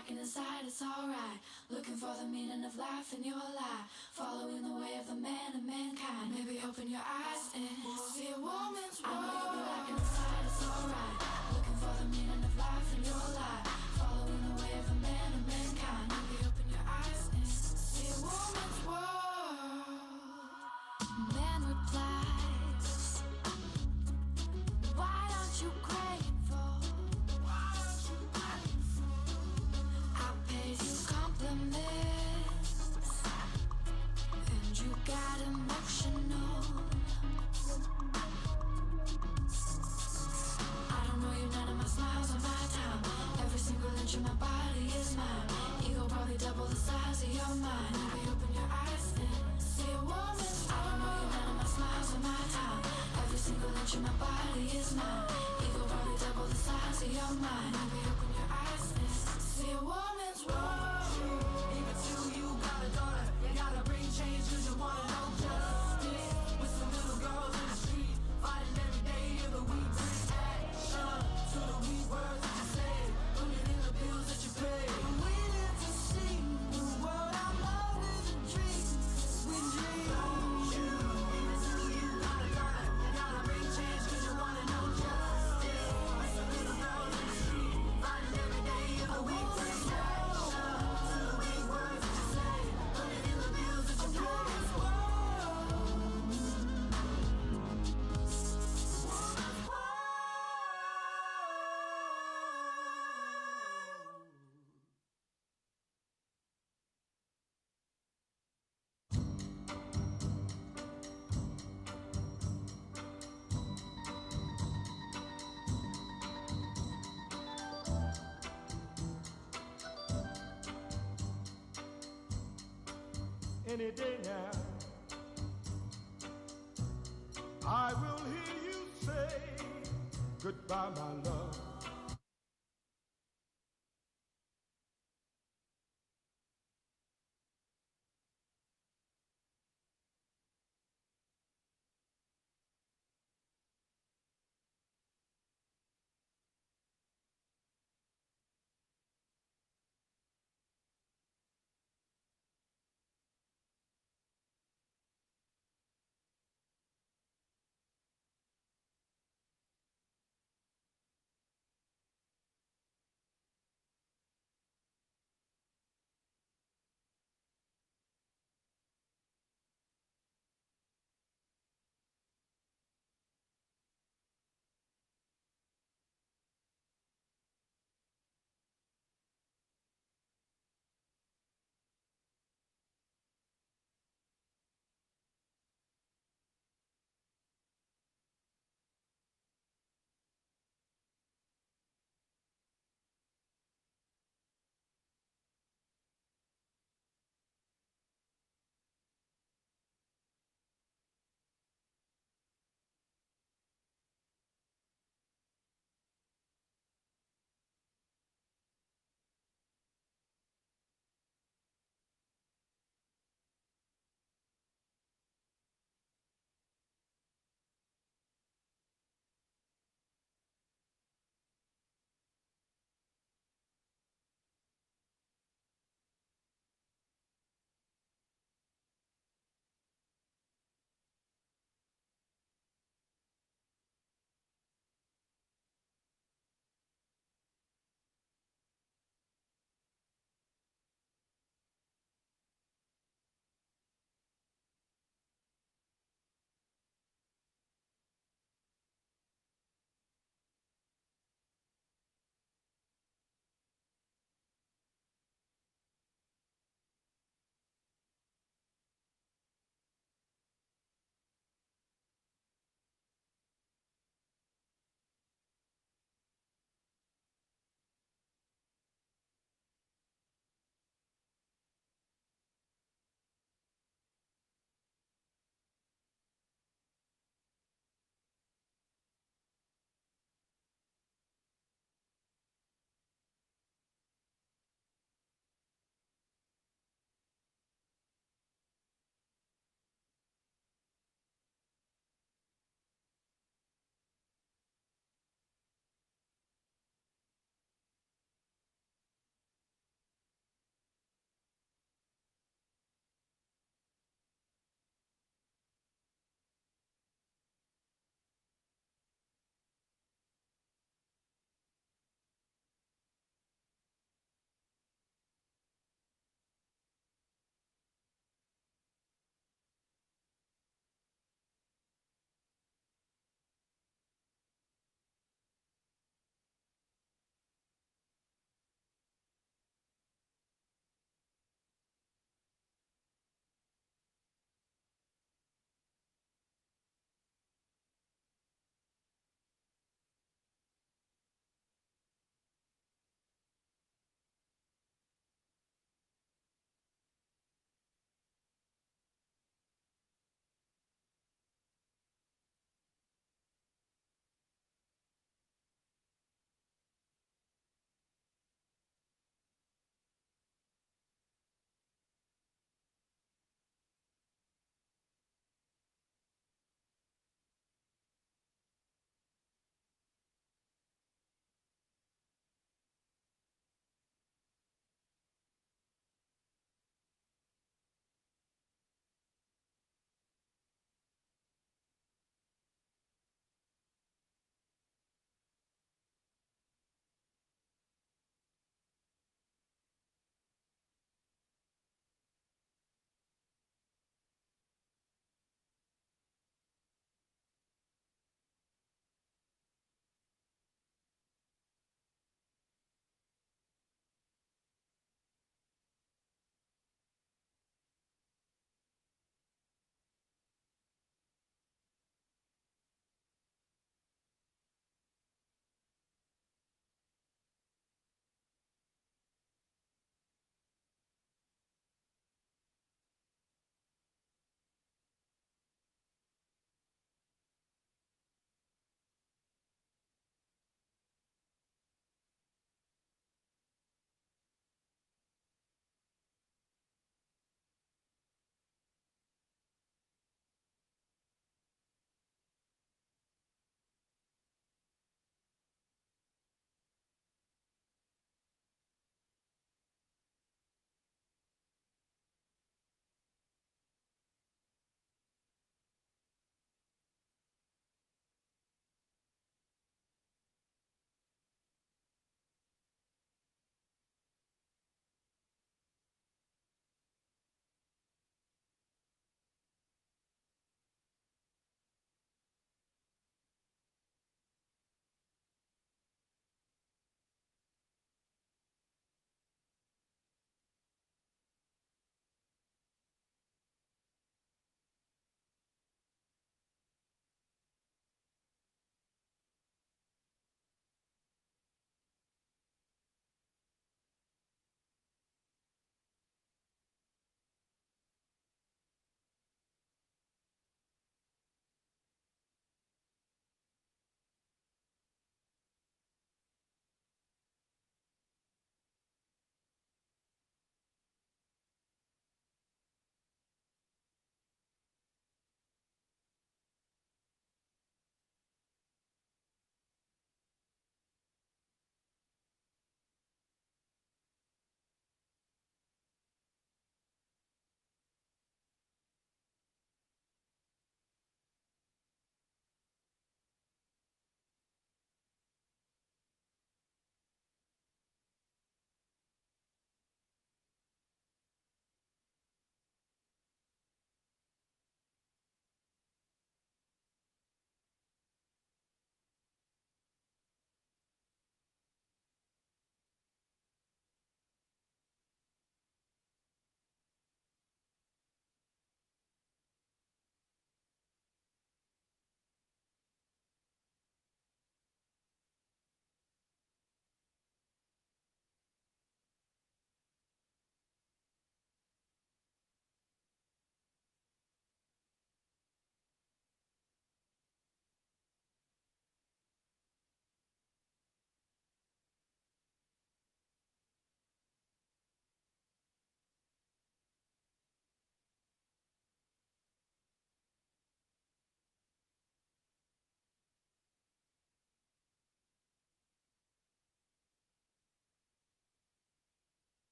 lacking inside, it's alright. Looking for the meaning of life in your life. Following the way of the man of mankind. Maybe open your eyes and see a woman's world. I know you'll be lacking inside, it's alright. Looking for the meaning of life in your life. Following the way of the man of mankind. Maybe open your eyes and see a woman's world. Man replies, why aren't you grateful? I paid you compliments and you got emotional. I don't know you, none of my smiles are my time. Every single inch of my body is mine. Ego probably double the size of your mind. Maybe open your eyes and see a woman's world. I don't know you, none of my smiles are my time. Every single inch of my body is mine. Ego probably double the size of your mind. Maybe open your eyes and see a woman's world. Even till you got a daughter, you gotta bring change 'cause you wanna know justice. With some little girls in the street, fighting every day of the week. Bring action to the weak words that you say, put it in the bills that you pay. We live to see the world our love is a dream. We dream you. Even till you got a daughter, you gotta bring change 'cause you wanna know justice. With some little girls in the street, fighting every day of the week. Bring action to the weak words that you say, put it in the bills that you pay. Any day now, I will hear you say goodbye, my love.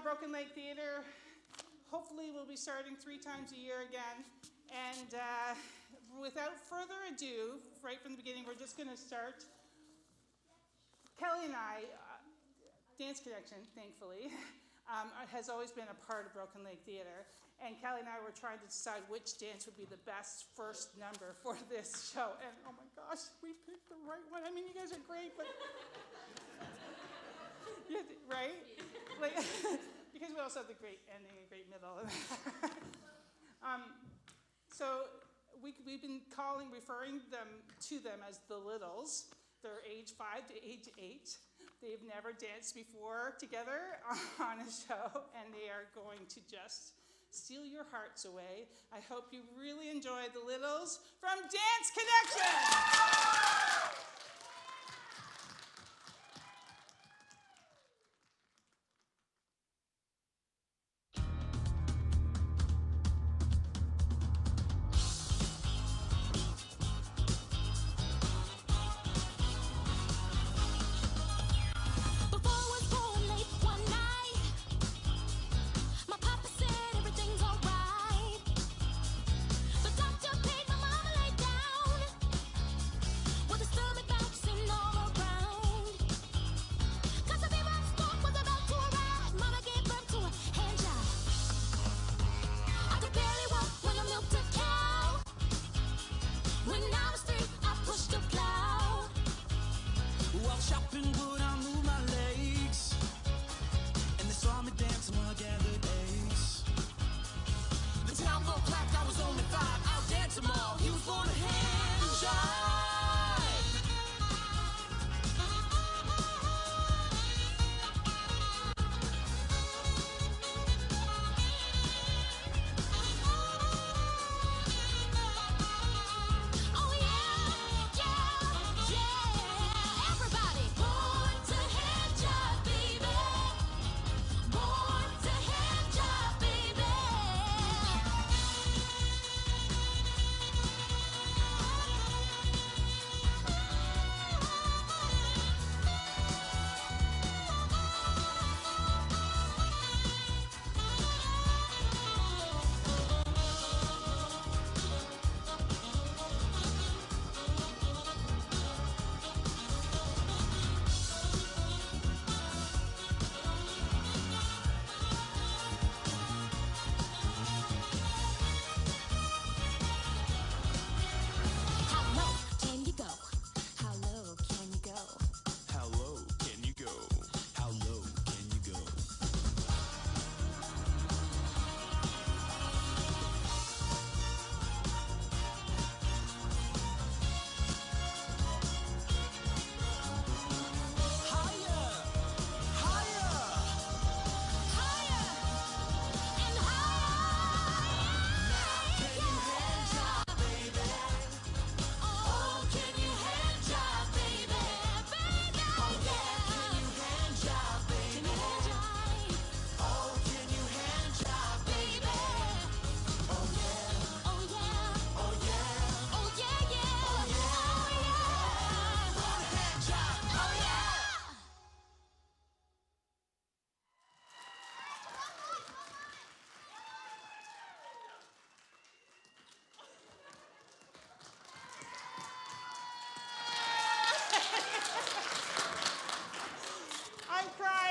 Broken Lake Theatre. Hopefully we'll be starting 3 times a year again. And without further ado, right from the beginning, we're just going to start. Kelly and I, Dance Connection, thankfully, has always been a part of Broken Lake Theatre. And Kelly and I were trying to decide which dance would be the best first number for this show. And oh my gosh, we picked the right one. I mean, you guys are great, but yeah, right? Like, because we also have the great ending and great middle. So we've been referring to them as the Littles. They're age 5 to age 8. They've never danced before together on a show, and they are going to just steal your hearts away. I hope you really enjoy the Littles from Dance Connection!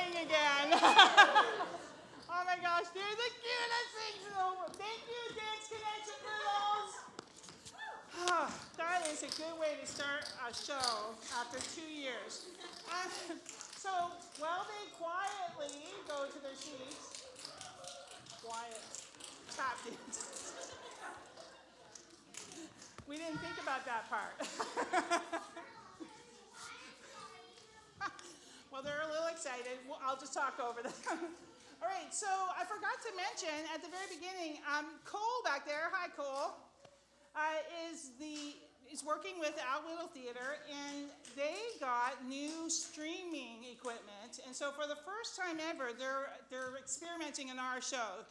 Again. Oh my gosh, they're the cutest things in the world. Thank you, Dance Connection Littles. That is a good way to start a show after 2 years. So while they quietly go to their seats, quiet, tap dance. We didn't think about that part. Well, they're a little excited. I'll just talk over them. All right, so I forgot to mention at the very beginning, Cole back there, hi Cole, is working with Al Whittle Theatre, and they got new streaming equipment. And so for the first time ever, they're experimenting in our show.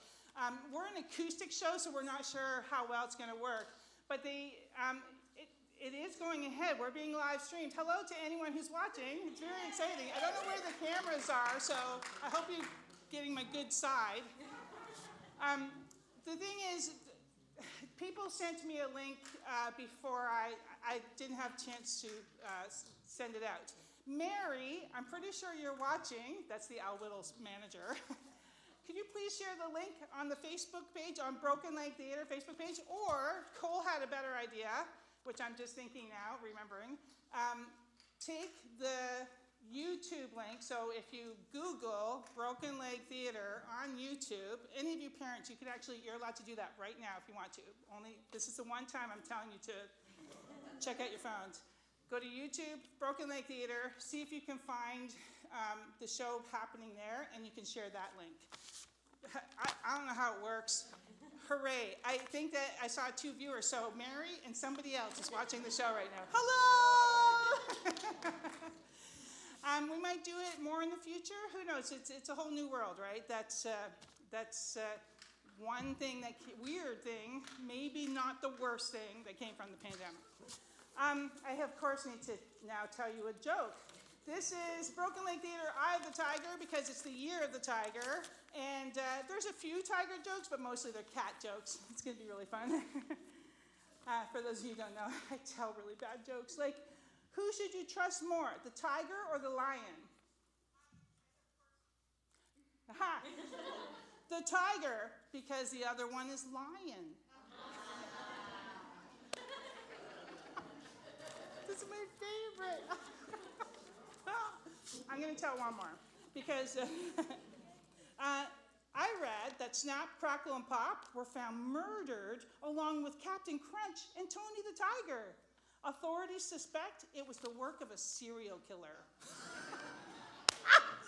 We're an acoustic show, so we're not sure how well it's going to work. But it is going ahead. We're being live streamed. Hello to anyone who's watching. It's very exciting. I don't know where the cameras are, so I hope you getting my good side. The thing is, people sent me a link before I didn't have a chance to send it out. Mary, I'm pretty sure you're watching. That's the Al Whittles manager. Could you please share the link on the Facebook page, on Broken Leg Theatre Facebook page? Or, Cole had a better idea, which I'm just thinking now, remembering. Take the YouTube link, so if you Google Broken Leg Theatre on YouTube, any of you parents, you're allowed to do that right now if you want to. This is the one time I'm telling you to check out your phones. Go to YouTube, Broken Leg Theatre, see if you can find the show happening there, and you can share that link. I don't know how it works. Hooray. I think that I saw 2 viewers, so Mary and somebody else is watching the show right now. Hello! We might do it more in the future. Who knows? It's a whole new world, right? That's one thing, weird thing, maybe not the worst thing that came from the pandemic. I, of course, need to now tell you a joke. This is Broken Leg Theatre, Eye of the Tiger, because it's the year of the tiger. And there's a few tiger jokes, but mostly they're cat jokes. It's going to be really fun. For those of you who don't know, I tell really bad jokes. Like, who should you trust more, the tiger or the lion? Aha! The tiger, because the other one is lion. This is my favorite. I'm going to tell one more, because I read that Snap, Crackle, and Pop were found murdered along with Captain Crunch and Tony the Tiger. Authorities suspect it was the work of a serial killer.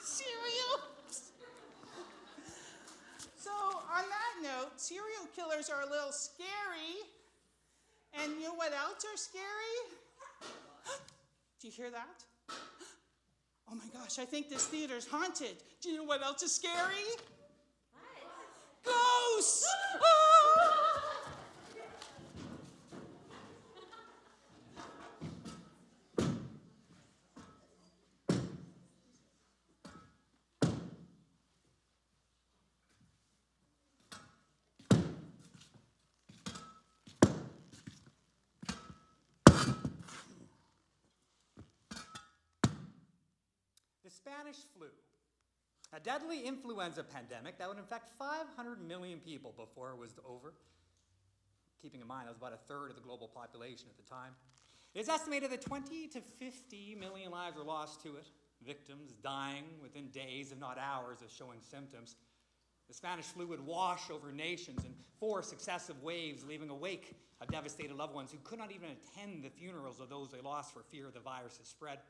Serial? So, on that note, serial killers are a little scary. And you know what else are scary? Do you hear that? Oh my gosh, I think this theater's haunted. Do you know what else is scary? What? Ghosts! Ah! The Spanish flu, a deadly influenza pandemic that would infect 500 million people before it was over. Keeping in mind, that was about 1/3 of the global population at the time. It is estimated that 20 to 50 million lives were lost to it, victims dying within days, if not hours, of showing symptoms. The Spanish flu would wash over nations in 4 successive waves, leaving a wake of devastated loved ones who could not even attend the funerals of those they lost for fear of the virus's spread.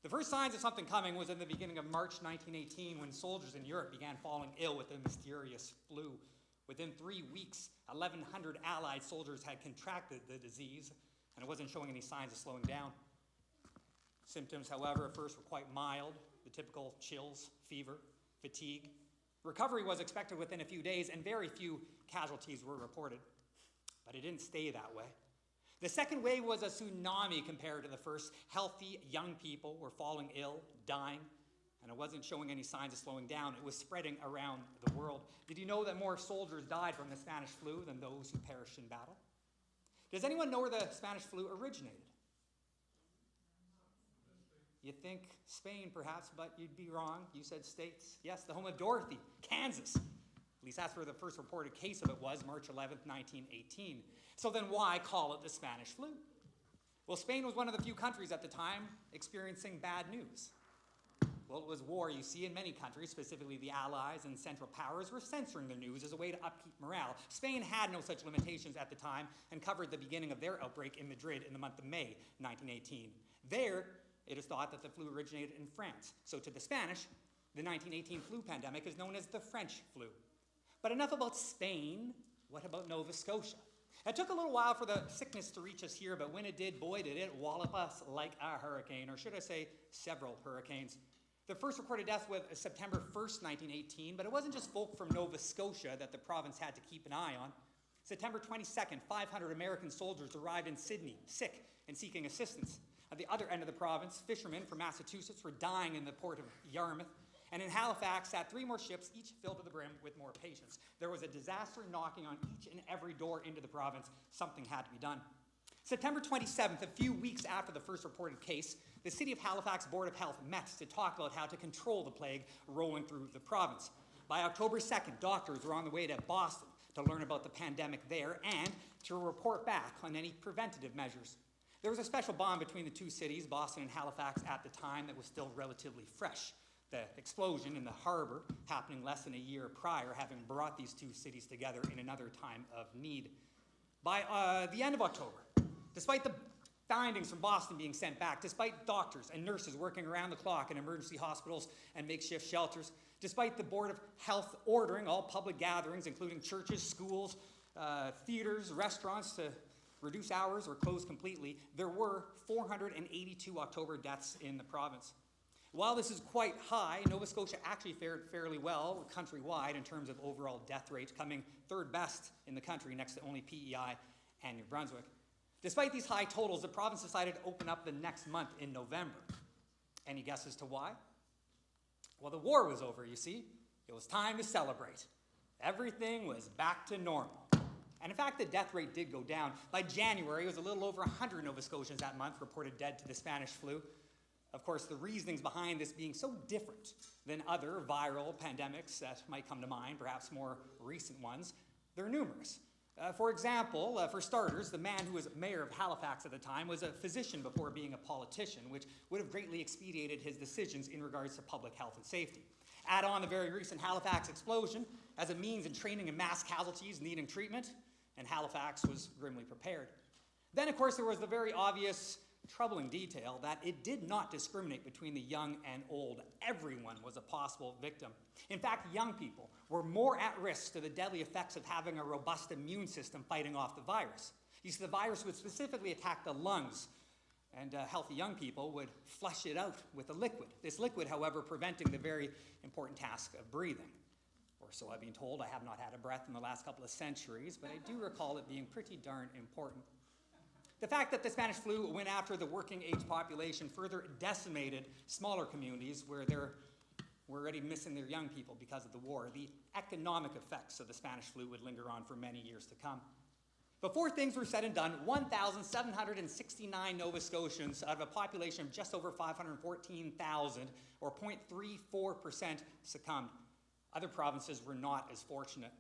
The first signs of something coming was in the beginning of March 1918, when soldiers in Europe began falling ill with the mysterious flu. Within 3 weeks, 1,100 Allied soldiers had contracted the disease, and it wasn't showing any signs of slowing down. Symptoms, however, at first were quite mild, the typical chills, fever, fatigue. Recovery was expected within a few days, and very few casualties were reported. But it didn't stay that way. The second wave was a tsunami compared to the first. Healthy young people were falling ill, dying, and it wasn't showing any signs of slowing down. It was spreading around the world. Did you know that more soldiers died from the Spanish flu than those who perished in battle? Does anyone know where the Spanish flu originated? You think Spain, perhaps, but you'd be wrong. You said states. Yes, the home of Dorothy, Kansas. At least that's where the first reported case of it was, March 11th, 1918. So then why call it the Spanish flu? Well, Spain was one of the few countries at the time experiencing bad news. Well, it was war, you see, in many countries, specifically the Allies and Central Powers, were censoring the news as a way to upkeep morale. Spain had no such limitations at the time and covered the beginning of their outbreak in Madrid in the month of May 1918. There, it is thought that the flu originated in France. So to the Spanish, the 1918 flu pandemic is known as the French flu. But enough about Spain. What about Nova Scotia? It took a little while for the sickness to reach us here, but when it did, boy, did it wallop us like a hurricane, or should I say several hurricanes. The first recorded death was September 1st, 1918, but it wasn't just folk from Nova Scotia that the province had to keep an eye on. September 22nd, 500 American soldiers arrived in Sydney, sick and seeking assistance. At the other end of the province, fishermen from Massachusetts were dying in the port of Yarmouth. And in Halifax sat 3 more ships, each filled to the brim with more patients. There was a disaster knocking on each and every door into the province. Something had to be done. September 27th, a few weeks after the first reported case, the City of Halifax Board of Health met to talk about how to control the plague rolling through the province. By October 2nd, doctors were on the way to Boston to learn about the pandemic there and to report back on any preventative measures. There was a special bond between the two cities, Boston and Halifax, at the time that was still relatively fresh. The explosion in the harbor, happening less than a year prior, having brought these two cities together in another time of need. By the end of October, despite the findings from Boston being sent back, despite doctors and nurses working around the clock in emergency hospitals and makeshift shelters, despite the Board of Health ordering all public gatherings, including churches, schools, theaters, restaurants, to reduce hours or close completely, there were 482 October deaths in the province. While this is quite high, Nova Scotia actually fared fairly well countrywide in terms of overall death rate, coming 3rd best in the country next to only PEI and New Brunswick. Despite these high totals, the province decided to open up the next month in November. Any guesses to why? Well, the war was over, you see. It was time to celebrate. Everything was back to normal. And in fact, the death rate did go down. By January, it was a little over 100 Nova Scotians that month reported dead to the Spanish flu. Of course, the reasonings behind this being so different than other viral pandemics that might come to mind, perhaps more recent ones, they're numerous. For example, for starters, the man who was mayor of Halifax at the time was a physician before being a politician, which would have greatly expedited his decisions in regards to public health and safety. Add on the very recent Halifax explosion as a means in training and mass casualties needing treatment, and Halifax was grimly prepared. Then, of course, there was the very obvious, troubling detail that it did not discriminate between the young and old. Everyone was a possible victim. In fact, young people were more at risk to the deadly effects of having a robust immune system fighting off the virus. You see, the virus would specifically attack the lungs, and healthy young people would flush it out with a liquid. This liquid, however, preventing the very important task of breathing. Or so I've been told. I have not had a breath in the last couple of centuries, but I do recall it being pretty darn important. The fact that the Spanish flu went after the working age population further decimated smaller communities where they're already missing their young people because of the war. The economic effects of the Spanish flu would linger on for many years to come. Before things were said and done, 1,769 Nova Scotians out of a population of just over 514,000, or 0.34%, succumbed. Other provinces were not as fortunate.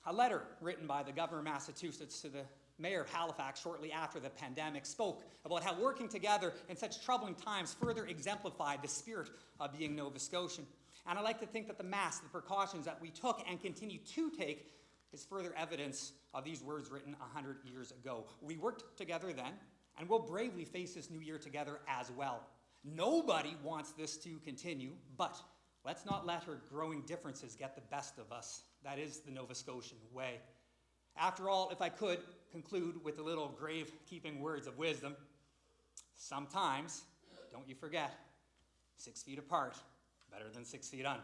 A letter written by the governor of Massachusetts to the mayor of Halifax shortly after the pandemic spoke about how working together in such troubling times further exemplified the spirit of being Nova Scotian. And I like to think that the mask, the precautions that we took and continue to take, is further evidence of these words written 100 years ago. We worked together then, and we'll bravely face this new year together as well. Nobody wants this to continue, but let's not let our growing differences get the best of us. That is the Nova Scotian way. After all, if I could conclude with a little grave-keeping words of wisdom, sometimes, don't you forget, 6 feet apart, better than 6 feet under.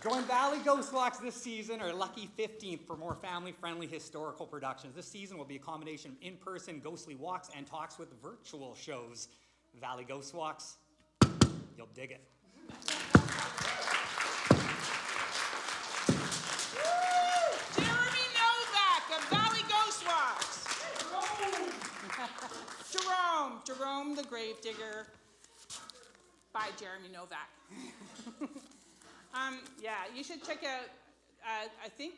Join Valley Ghost Walks this season, or lucky 15th, for more family-friendly historical productions. This season will be a combination of in-person ghostly walks and talks with virtual shows. Valley Ghost Walks, you'll dig it. Jerome the Gravedigger by Jeremy Novak. Yeah, you should check out, I think,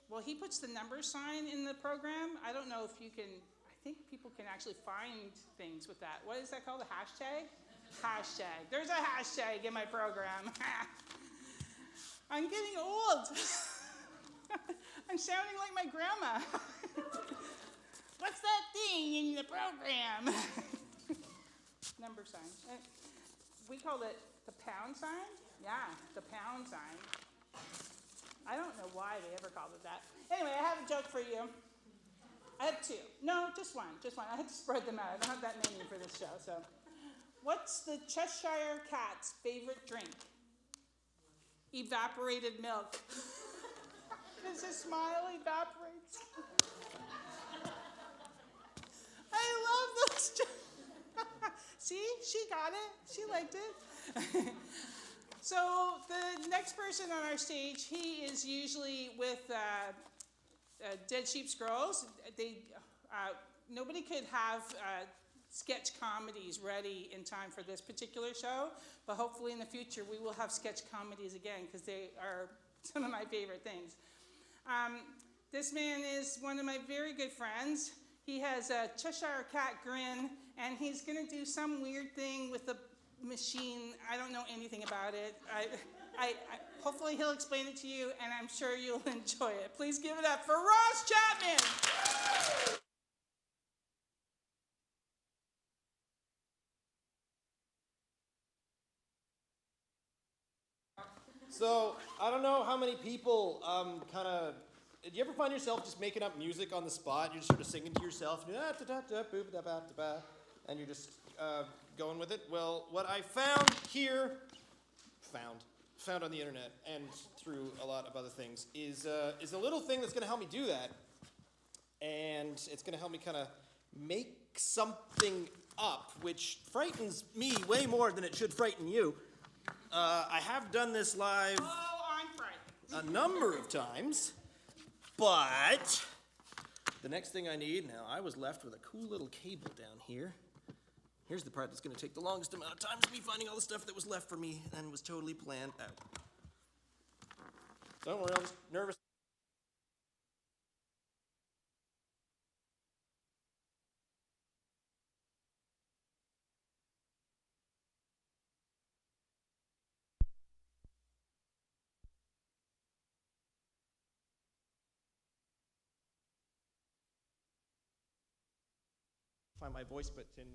well, he puts the number sign in the program. I don't know if you can, I think people can actually find things with that. What is that called, a hashtag? Hashtag. There's a hashtag in my program. I'm getting old. I'm sounding like my grandma. What's that thing in the program? Number sign. We called it the pound sign. Yeah, the pound sign. I don't know why they ever called it that. Anyway, I have a joke for you. I have two. No, just one. I had to spread them out. I don't have that many for this show. So, what's the Cheshire Cat's favorite drink? Evaporated milk. Does his smile evaporate? I love those jokes. See, she got it. She liked it. So the next person on our stage, he is usually with Dead Sheep's Girls. Nobody could have sketch comedies ready in time for this particular show, but hopefully in the future we will have sketch comedies again because they are some of my favorite things. This man is one of my very good friends. He has a Cheshire Cat grin, and he's going to do some weird thing with the machine. I don't know anything about it. Hopefully he'll explain it to you, and I'm sure you'll enjoy it. Please give it up for Ross Chapman. So, I don't know how many people do you ever find yourself just making up music on the spot? You're just sort of singing to yourself, and you're just going with it? Well, what I found here, found on the internet and through a lot of other things, is a little thing that's going to help me do that. And it's going to help me kind of make something up, which frightens me way more than it should frighten you. I have done this live a number of times, but the next thing I need, now I was left with a cool little cable down here. Here's the part that's going to take the longest amount of time, is me finding all the stuff that was left for me and was totally planned out. Don't worry, I'm just nervous. Find my voice, but in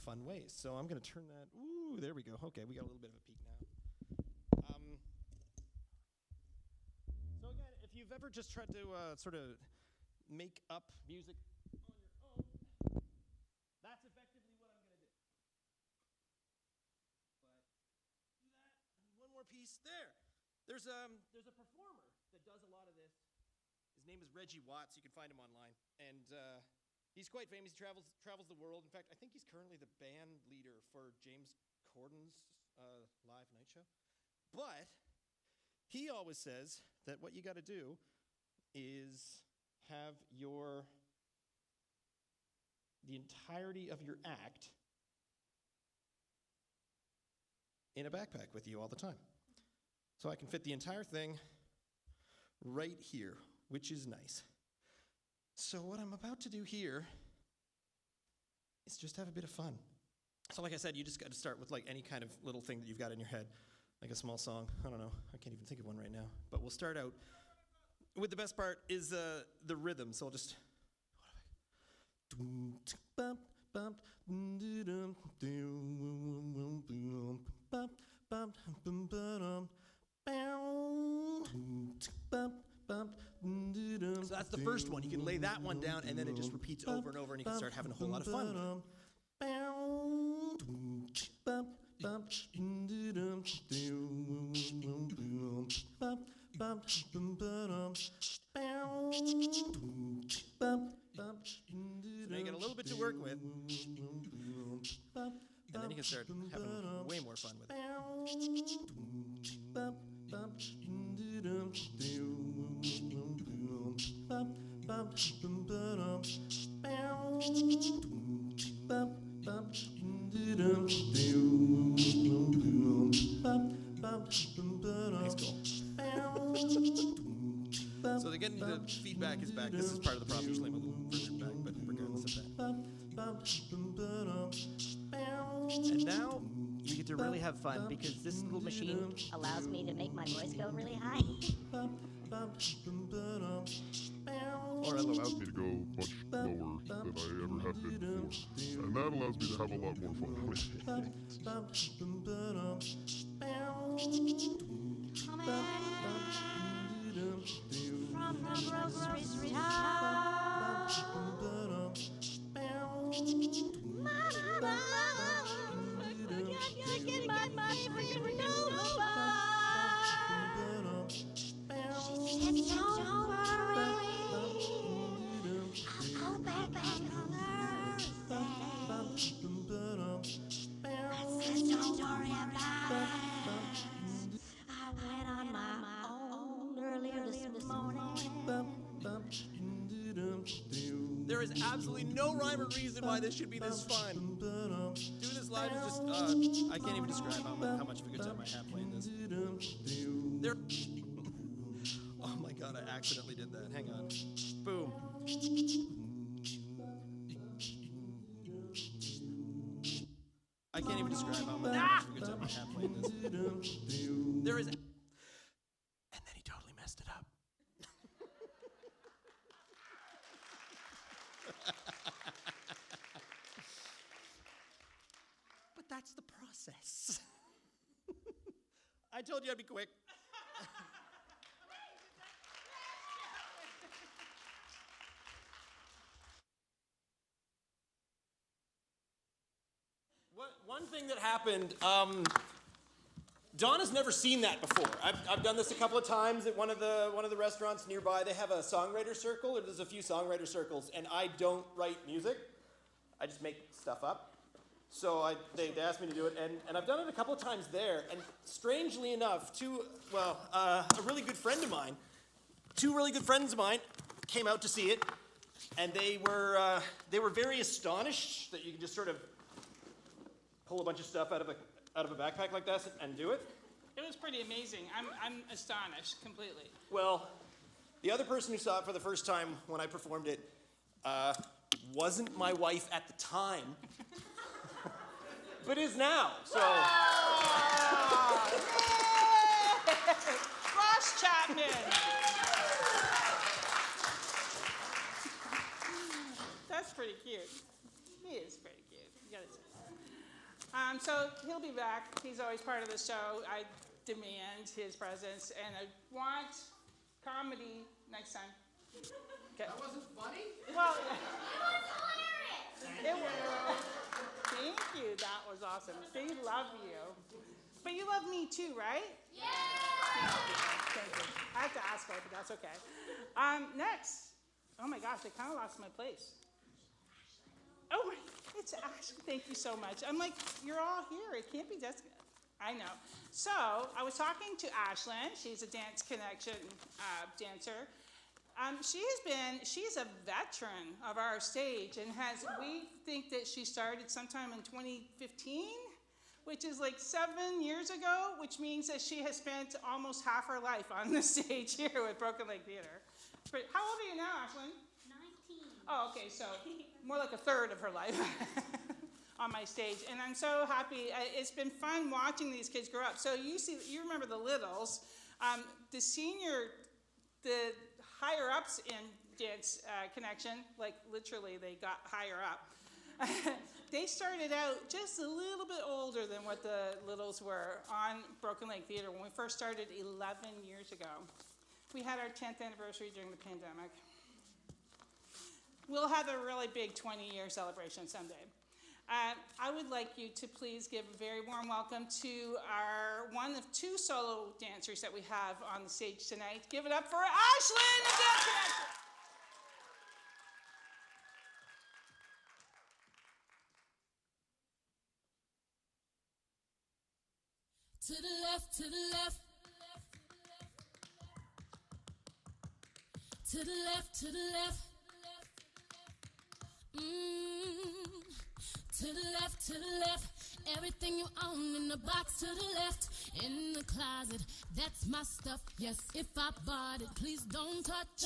fun ways. So I'm going to turn that. Ooh, there we go. Okay, we got a little bit of a peek now. So again, if you've ever just tried to sort of make up music on your own, that's effectively what I'm going to do. But do that. And one more piece there. There's a performer that does a lot of this. His name is Reggie Watts. You can find him online, and he's quite famous. He travels the world. In fact, I think he's currently the band leader for James Corden's live night show. But he always says that what you got to do is have the entirety of your act in a backpack with you all the time. So I can fit the entire thing right here, which is nice. So what I'm about to do here is just have a bit of fun. So like I said, you just got to start with like any kind of little thing that you've got in your head, like a small song. I don't know. I can't even think of one right now. But we'll start out with the best part is the rhythm. So I'll just... So that's the first one. You can lay that one down, and then it just repeats over and over, and you can start having a whole lot of fun with it. So now you got a little bit to work with, and then you can start having way more fun with it. Thanks, Cole. So getting the feedback is back. This is part of the problem. Usually I'm a little further back, but regardless of that. And now we get to really have fun because this little machine allows me to make my voice go really high. Or it allows me to go much lower than I ever have been before. And that allows me to have a lot more fun with it. From the grocery store. Mama, I can't get my money for your nova. She said, don't worry, I'll go back on Thursday. There is absolutely no rhyme or reason why this should be this fun. Doing this live is just, I can't even describe how much of a good time I have playing this. There. Oh my god, I accidentally did that. Hang on. Boom. I can't even describe how much of a good time I have playing this. There is. And then he totally messed it up. But that's the process. I told you I'd be quick. One thing that happened, Donna's never seen that before. I've done this a couple of times at one of the restaurants nearby. They have a songwriter circle, or there's a few songwriter circles, and I don't write music. I just make stuff up. So they asked me to do it, and I've done it a couple of times there. And strangely enough, two really good friends of mine came out to see it, and they were very astonished that you could just sort of pull a bunch of stuff out of a backpack like this and do it. It was pretty amazing. I'm astonished completely. Well, the other person who saw it for the first time when I performed it wasn't my wife at the time, but is now. So. Ross Chapman. That's pretty cute. He is pretty cute. You gotta say. So he'll be back. He's always part of the show. I demand his presence, and I want comedy next time. Okay. That wasn't funny? Well, it was hilarious. Thank you. That was awesome. They love you. But you love me too, right? Yeah! Thank you. I have to ask her, but that's okay. Next. Oh my gosh, I kind of lost my place. Oh, it's Ashley. Thank you so much. I'm like, you're all here. It can't be Jessica. I know. So I was talking to Ashlyn. She's a Dance Connection dancer. She's a veteran of our stage, and we think that she started sometime in 2015, which is like 7 years ago, which means that she has spent almost half her life on the stage here with Broken Lake Theater. How old are you now, Ashlyn? 19. Oh, okay, so more like a third of her life on my stage. And I'm so happy. It's been fun watching these kids grow up. So you remember the littles. The higher ups in Dance Connection, like literally they got higher up. They started out just a little bit older than what the littles were on Broken Lake Theater when we first started 11 years ago. We had our 10th anniversary during the pandemic. We'll have a really big 20-year celebration someday. I would like you to please give a very warm welcome to our one of two solo dancers that we have on the stage tonight. Give it up for Ashlyn, the Dance Connection. To the left, to the left. To the left, to the left. To the left, to the left. Everything you own in the box to the left. In the closet, that's my stuff. Yes, if I bought it, please don't touch.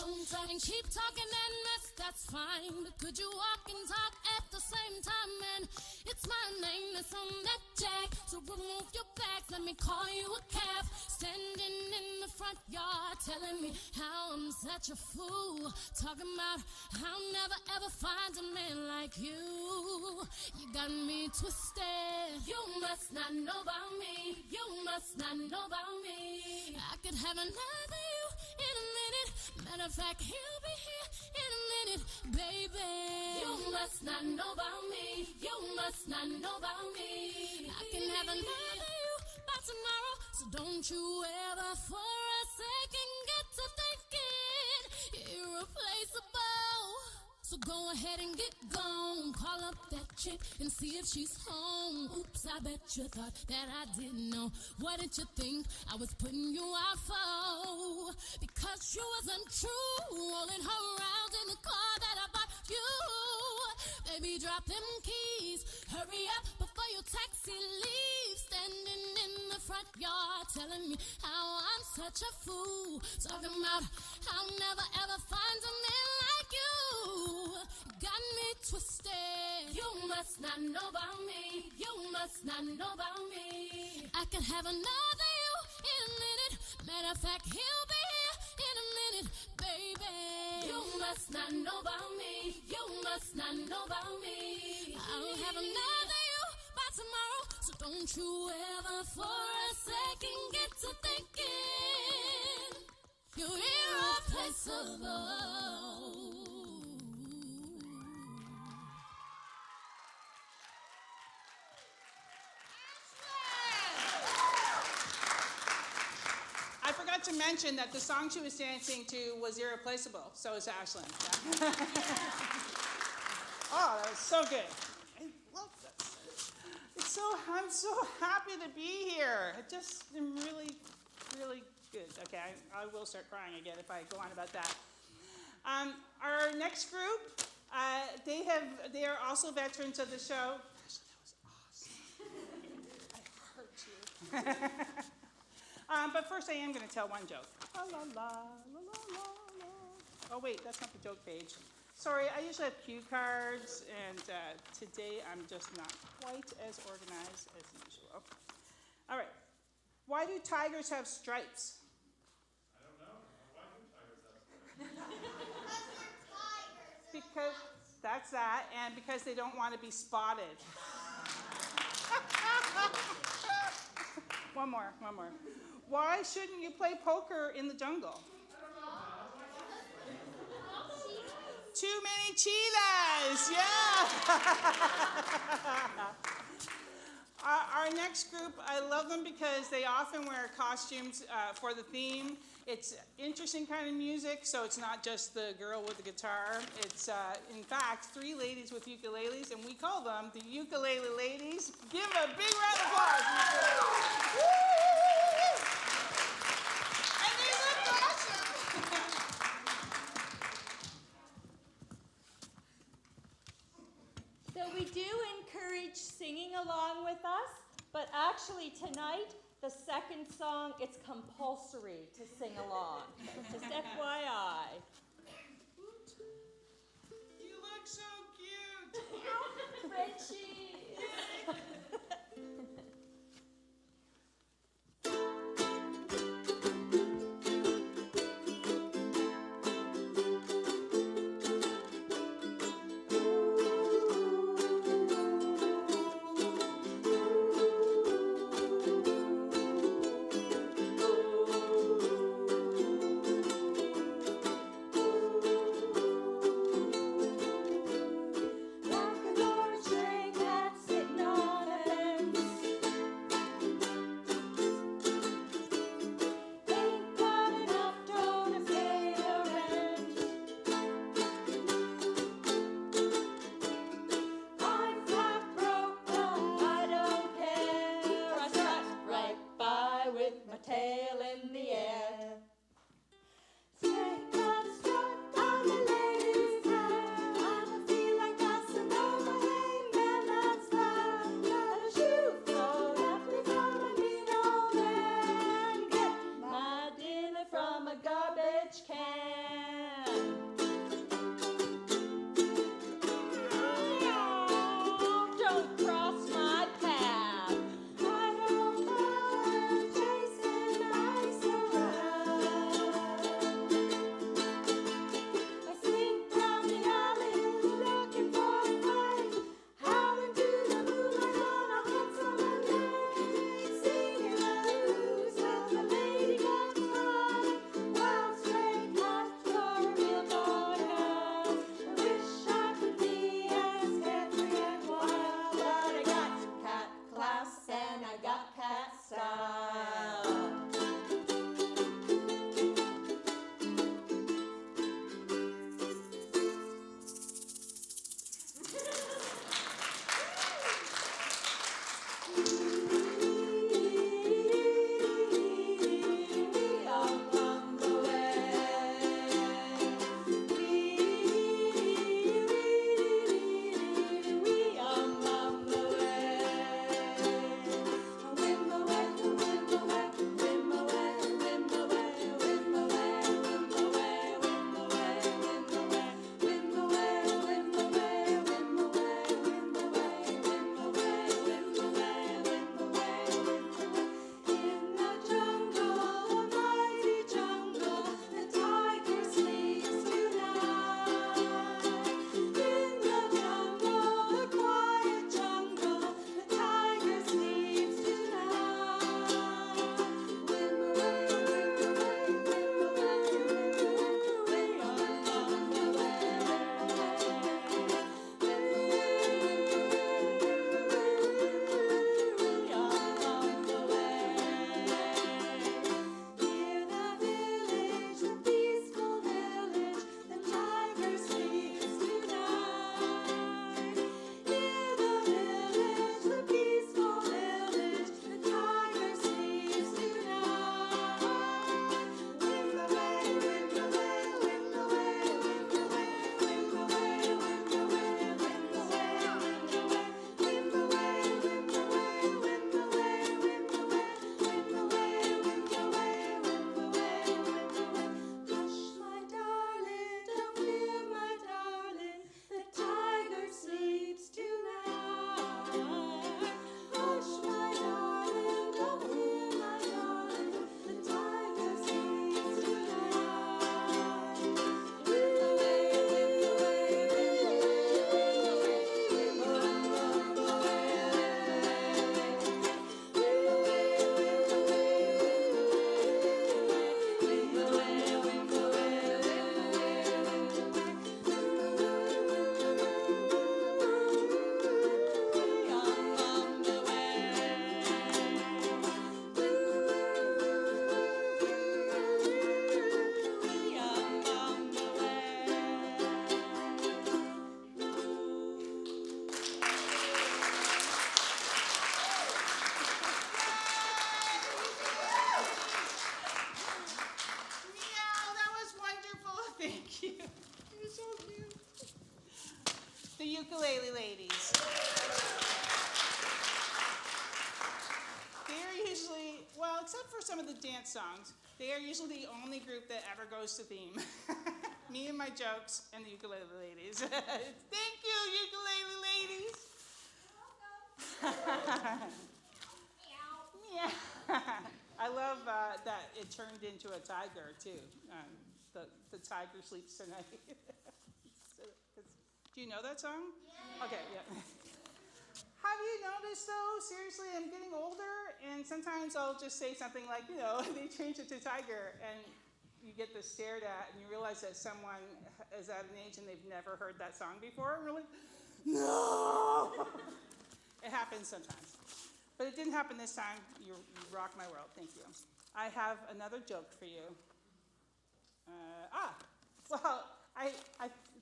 And keep talking and mess, that's fine. But could you walk and talk at the same time? And it's my name that's on that jack. So remove your bags, let me call you a cab. Standing in the front yard, telling me how I'm such a fool. Talking about I'll never ever find a man like you. You got me twisted. You must not know about me. You must not know about me. I could have another you in a minute. Matter of fact, he'll be here in a minute, baby. You must not know about me. You must not know about me. I can have another you by tomorrow. So don't you ever for a second get to thinking you're irreplaceable. So So go ahead and get gone. Call up that chick and see if she's home. Oops, I bet you thought that I didn't know. What did you think I was putting you out for? Because you wasn't true. Rolling her around in the car that I bought you. Baby, drop them keys. Hurry up before your taxi leaves. Standing in the front yard telling me how I'm such a fool. Talking about I'll never ever find a man like you. Got me twisted. You must not know about me. You must not know about me. I can have another you in a minute. Matter of fact, he'll be here in a minute, baby. You must not know about me. You must not know about me. I'll have another you by tomorrow. So don't you ever for a second get to thinking you're irreplaceable. I forgot to mention that the song she was dancing to was irreplaceable. So is Ashlyn. Yeah. Oh, that was so good. I love this. I'm so happy to be here. I just am really, really good. Okay, I will start crying again if I go on about that. Our next group, they are also veterans of the show. That was awesome. I hurt you. But first, I am going to tell one joke. La, la, la, la, la, la. Oh, wait, that's not the joke page. Sorry, I usually have cue cards, and today I'm just not quite as organized as usual. All right. Why do tigers have stripes? I don't know. Why do tigers have stripes? Because that's that, and because they don't want to be spotted. One more. Why shouldn't you play poker in the jungle? Too many cheetahs, yeah. Our next group, I love them because they often wear costumes for the theme. It's interesting kind of music, so it's not just the girl with the guitar. It's, in fact, 3 ladies with ukuleles, and we call them the Ukulele Ladies. Give them a big round of applause. And they look awesome. So we do encourage singing along with us, but actually tonight, the second song, it's compulsory to sing along. Just FYI. You look so cute. Frenchie. Like a large string that's sitting on a fence. except for some of the dance songs, they are usually the only group that ever goes to theme. Me and my jokes and the ukulele ladies. Thank you, ukulele ladies. Yeah. I love that it turned into a tiger too. The tiger sleeps tonight. Do you know that song? Yeah. Okay, yeah. Have you noticed though, seriously, I'm getting older and sometimes I'll just say something like, they changed it to tiger and you get this stared at and you realize that someone is at an age and they've never heard that song before. And we're like, no! It happens sometimes. But it didn't happen this time. You rock my world. Thank you. I have another joke for you. Well, I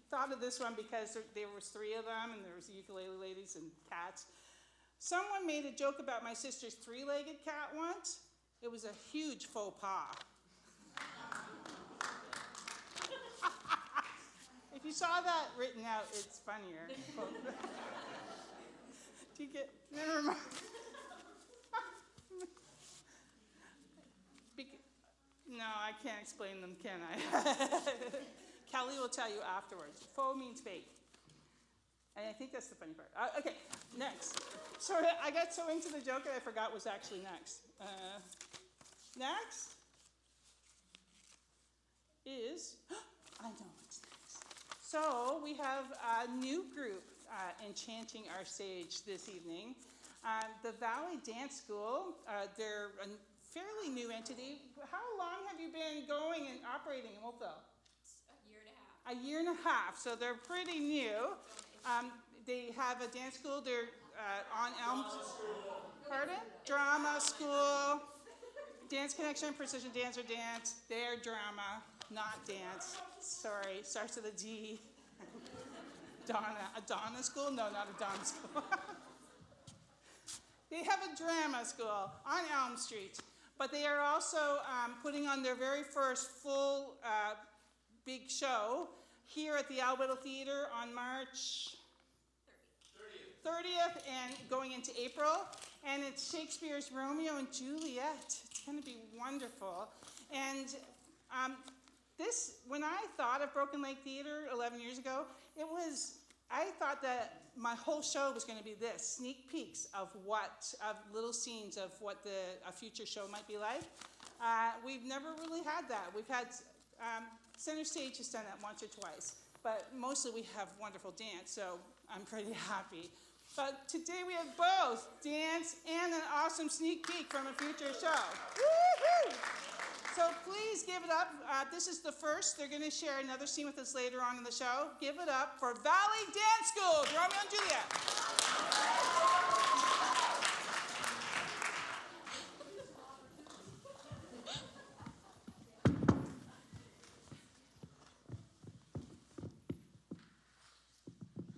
thought of this one because there was 3 of them, and there was ukulele ladies and cats. Someone made a joke about my sister's 3-legged cat once. It was a huge faux pas. If you saw that written out, it's funnier. Do you get? Never mind. No, I can't explain them, can I? Kelly will tell you afterwards. Faux means fake. And I think that's the funny part. Okay, next. Sorry, I got so into the joke that I forgot what's actually next. Next is, I know what's next. So we have a new group enchanting our stage this evening. The Valley Dance School, they're a fairly new entity. How long have you been going and operating in Wolfville? A year and a half, so they're pretty new. They have a dance school. They're on Elm. Pardon? Drama school. Dance Connection, Precision Dancer Dance. They're drama, not dance. Sorry, starts with a D. Donna. A Donna school? No, not a Donna school. They have a drama school on Elm Street. But they are also putting on their very first full big show here at the Alberta Theatre on March 30th and going into April. And it's Shakespeare's Romeo and Juliet. It's going to be wonderful. And when I thought of Broken Lake Theatre 11 years ago, I thought that my whole show was going to be this, sneak peeks of little scenes of what a future show might be like. We've never really had that. We've had, Center Stage has done that once or twice, but mostly we have wonderful dance, so I'm pretty happy. But today we have both dance and an awesome sneak peek from a future show. Woo-hoo! So please give it up. This is the first. They're going to share another scene with us later on in the show. Give it up for Valley Dance School, Romeo and Juliet.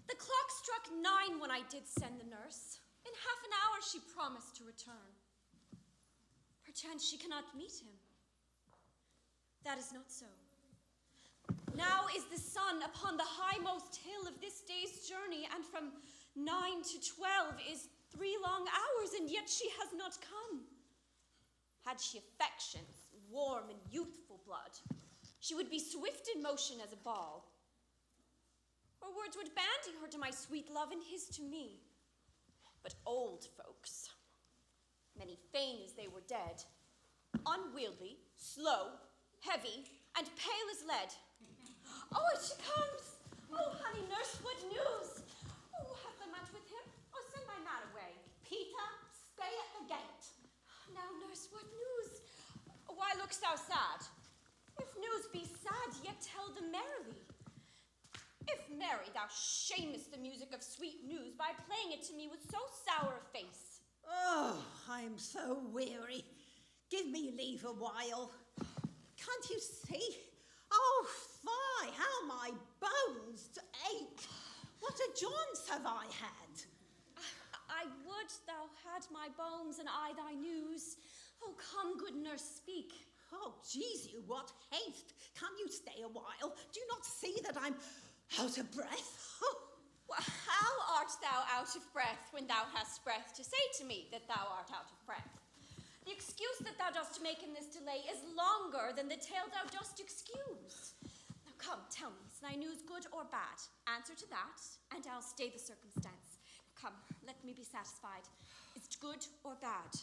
The clock struck 9 when I did send the nurse. In half an hour she promised to return. Perchance she cannot meet him. That is not so. Now is the sun upon the highmost hill of this day's journey, and from 9 to 12 is 3 long hours, and yet she has not come. Had she affections, warm and youthful blood, she would be swift in motion as a ball. Her words would bandy her to my sweet love, and his to me. But old folks, many fain as they were dead, unwieldy, slow, heavy, and pale as lead. Oh, and she comes! Oh, honey nurse, what news? Oh, have they met with him? Oh, send my man away. Peter, stay at the gate. Now, nurse, what news? Why look'st thou sad? If news be sad, yet tell them merrily. If merry, thou shamest the music of sweet news by playing it to me with so sour a face. Oh, I'm so weary. Give me leave a while. Can't you see? Oh, fie, how my bones ache. What a jaundice have I had? I would thou had my bones and I thy news. Oh, come, good nurse, speak. Oh, Jesu, what haste. Can you stay a while? Do you not see that I'm out of breath? Oh. Well, how art thou out of breath when thou hast breath to say to me that thou art out of breath? The excuse that thou dost make in this delay is longer than the tale thou dost excuse. Now come, tell me, is thy news good or bad? Answer to that, and I'll stay the circumstance. Come, let me be satisfied. Is it good or bad?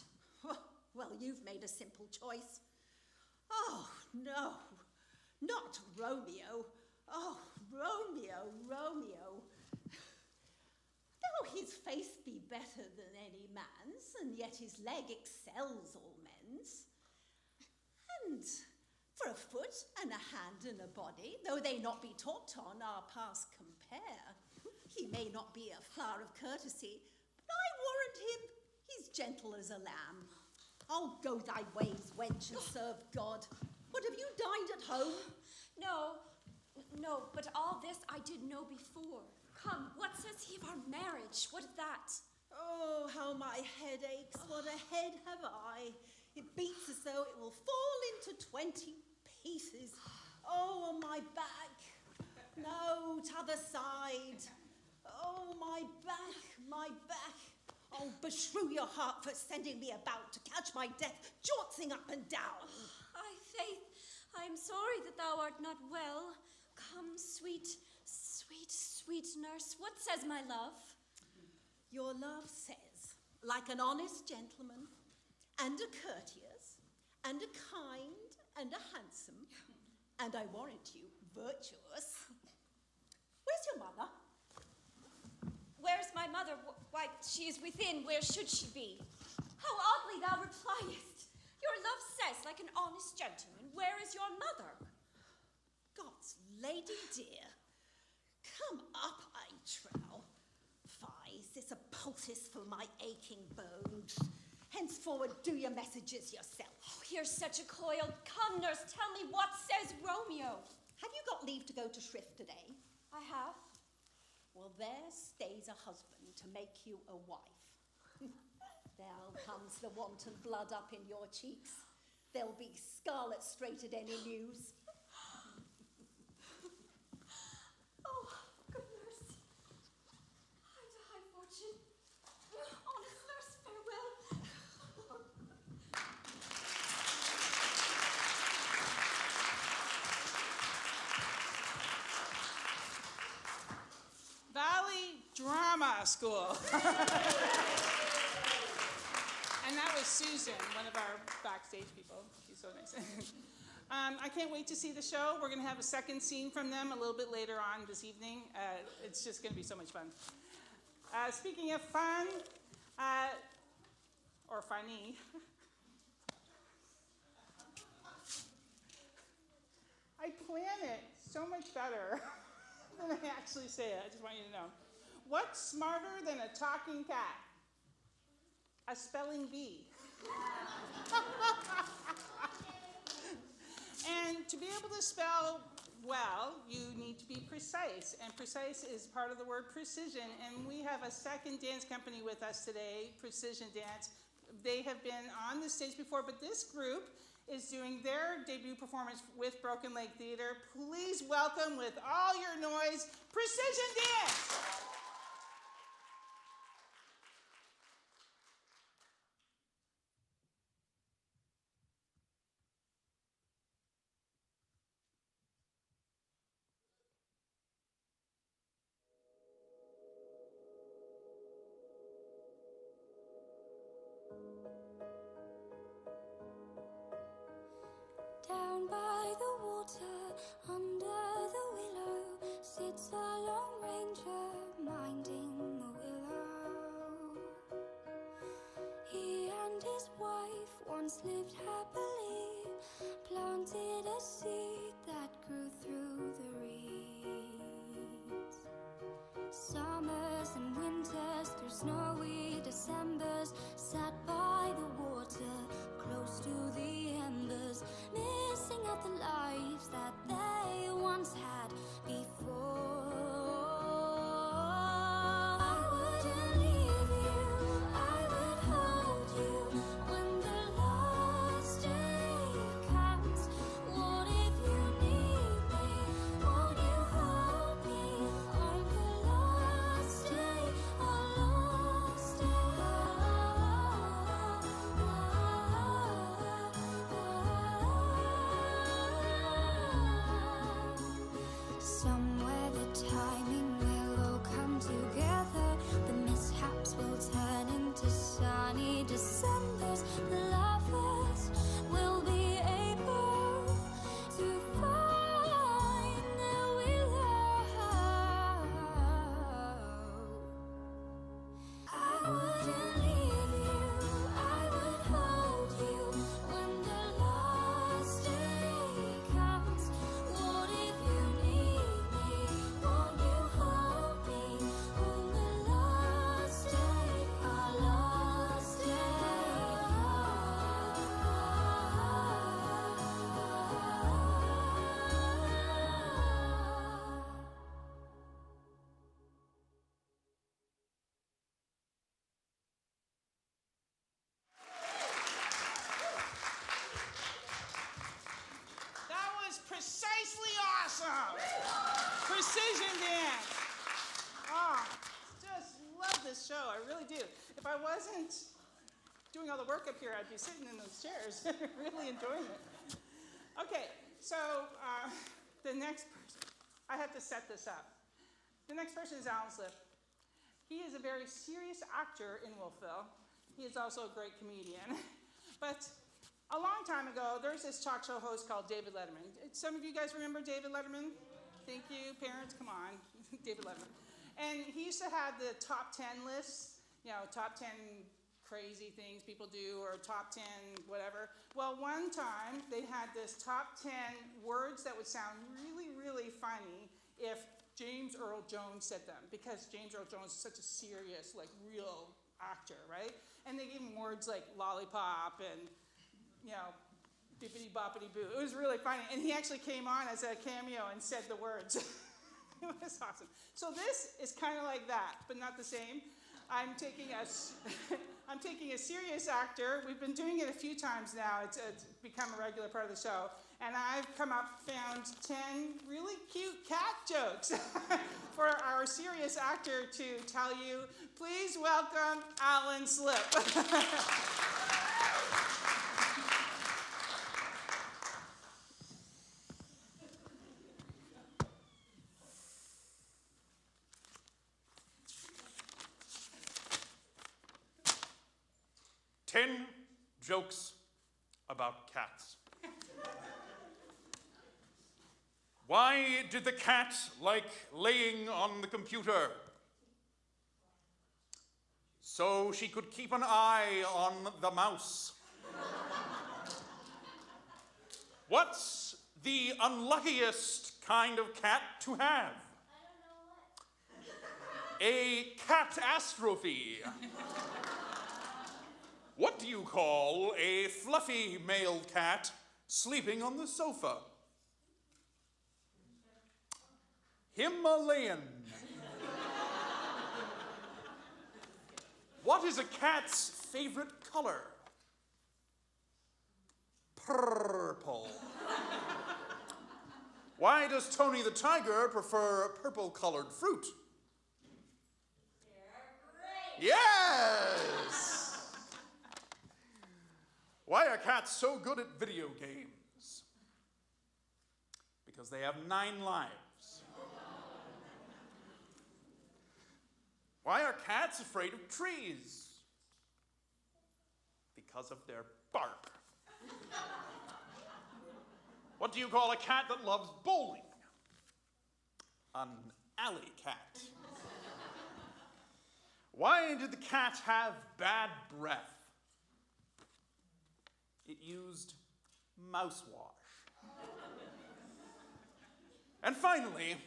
Well, you've made a simple choice. Oh, no, not Romeo. Oh, Romeo, Romeo. Though his face be better than any man's, and yet his leg excels all men's. And for a foot and a hand and a body, though they not be talked on, our paths compare. He may not be a flower of courtesy, but I warrant him he's gentle as a lamb. Oh, go thy ways, wench, and serve God. What, have you dined at home? No, but all this I did know before. Come, what says he of our marriage? What of that? Oh, how my head aches. What a head have I. It beats as though it will fall into 20 pieces. Oh, on my back. No, t'other side. Oh, my back, my back. Oh, beshrew your heart for sending me about to catch my death, jauncing up and down. Ay, faith, I am sorry that thou art not well. Come, sweet nurse, what says my love? Your love says, like an honest gentleman, and a courteous, and a kind, and a handsome, and I warrant you, virtuous. Where's your mother? Where's my mother? Why, she is within. Where should she be? How oddly thou repliest. Your love says, like an honest gentleman, where is your mother? God's lady dear, come up, I trow. Fie, is this a poultice for my aching bones? Henceforward, do your messages yourself. Oh, here's such a coil. Come, nurse, tell me what says Romeo. Have you got leave to go to shrift today? I have. Well, there stays a husband to make you a wife. Now comes the wanton blood up in your cheeks. There'll be scarlet straight at any news. Oh, good nurse. High to high fortune. Honest nurse, farewell. Valley Drama School. And that was Susan, one of our backstage people. She's so nice. I can't wait to see the show. We're going to have a second scene from them a little bit later on this evening. It's just going to be so much fun. Speaking of fun, or funny, I plan it so much better than I actually say it. I just want you to know. What's smarter than a talking cat? A spelling bee. And to be able to spell well, you need to be precise. And precise is part of the word precision. And we have a second dance company with us today, Precision Dance. They have been on the stage before, but this group is doing their debut performance with Broken Lake Theater. Please welcome with all your noise, Precision Dance! Down by the water, under the willow, sits a lone ranger minding the willow. He and his wife once lived happily, planted a seed that grew through the reeds. Summers and winters, through snowy Decembers, sat by the water, close to the embers, missing out the lives that they once had before. I wouldn't leave you, I would hold you when the last day comes. What if you need me? Won't you hold me on the last day, our last day? all the work up here, I'd be sitting in those chairs, really enjoying it. Okay, so the next person, I have to set this up. The next person is Alan Slip. He is a very serious actor in Wolfville. He is also a great comedian. But a long time ago, there's this talk show host called David Letterman. Some of you guys remember David Letterman? Thank you, parents, come on, David Letterman. And he used to have the top 10 lists, top 10 crazy things people do, or top 10 whatever. Well, one time, they had this top 10 words that would sound really, really funny if James Earl Jones said them, because James Earl Jones is such a serious, real actor, right? And they gave him words like lollipop and, bippity boppity boo. It was really funny. And he actually came on as a cameo and said the words. It was awesome. So this is kind of like that, but not the same. I'm taking a serious actor. We've been doing it a few times now. It's become a regular part of the show. And I've found 10 really cute cat jokes for our serious actor to tell you. Please welcome Alan Slip. 10 jokes about cats. Why did the cat like laying on the computer? So she could keep an eye on the mouse. What's the unluckiest kind of cat to have? A catastrophe. What do you call a fluffy male cat sleeping on the sofa? Himalayan. What is a cat's favorite color? Purple. Why does Tony the tiger prefer purple-colored fruit? Yes! Why are cats so good at video games? Because they have 9 lives. Why are cats afraid of trees? Because of their bark. What do you call a cat that loves bowling? An alley cat. Why did the cat have bad breath? It used mouthwash. And finally,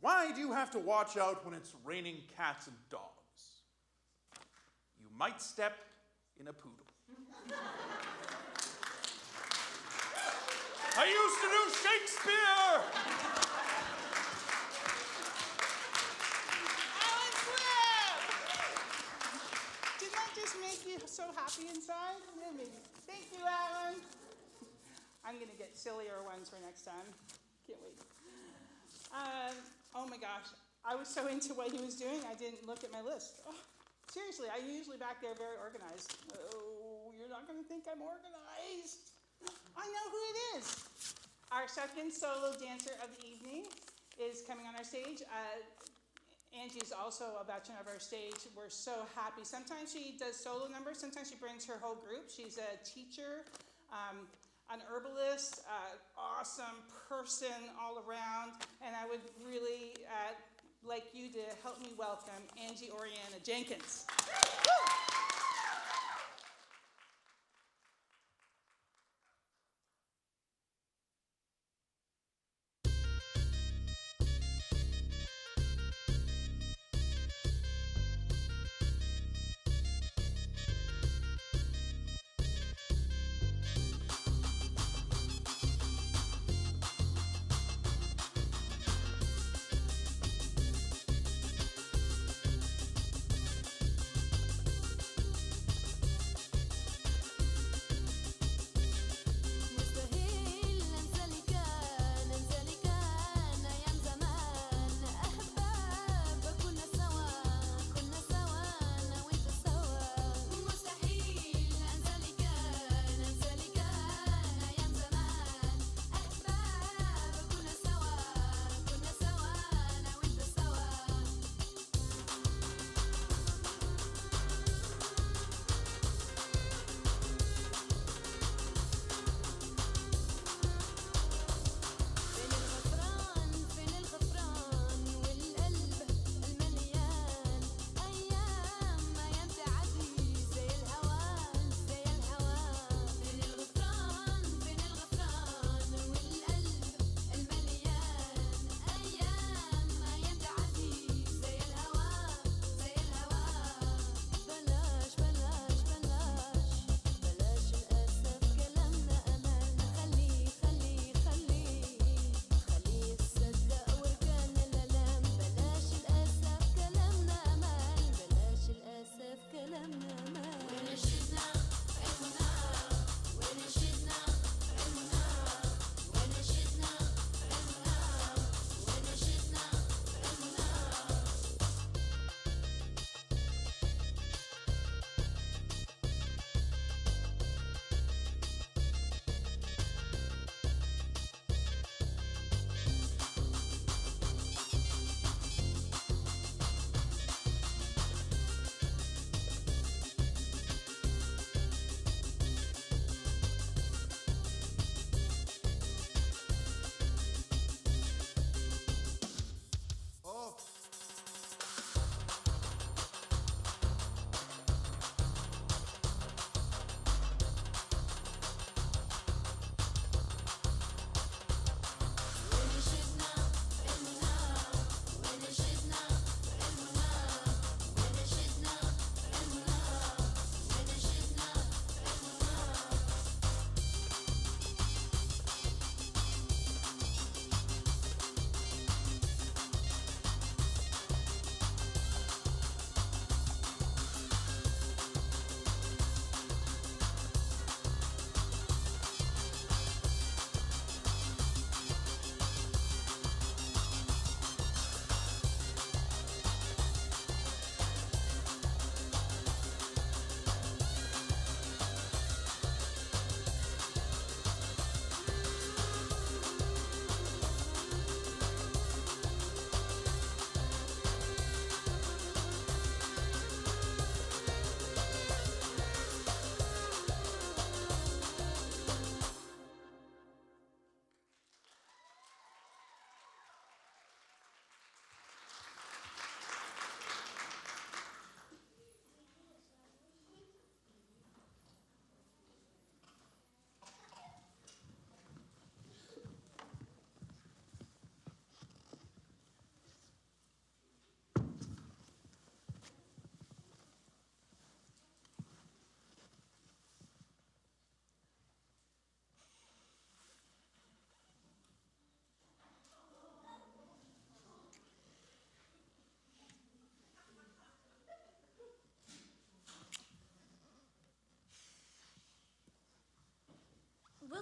why do you have to watch out when it's raining cats and dogs? You might step in a poodle. I used to do Shakespeare! Alan Slip! Didn't that just make you so happy inside? Thank you, Alan. I'm going to get sillier ones for next time. Can't wait. Oh my gosh. I was so into what he was doing, I didn't look at my list. Oh, seriously, I'm usually back there very organized. Oh, you're not going to think I'm organized. I know who it is. Our second solo dancer of the evening is coming on our stage. Angie's also a veteran of our stage. We're so happy. Sometimes she does solo numbers. Sometimes she brings her whole group. She's a teacher, an herbalist, awesome person all around. And I would really like you to help me welcome Angie Oriana Jenkins.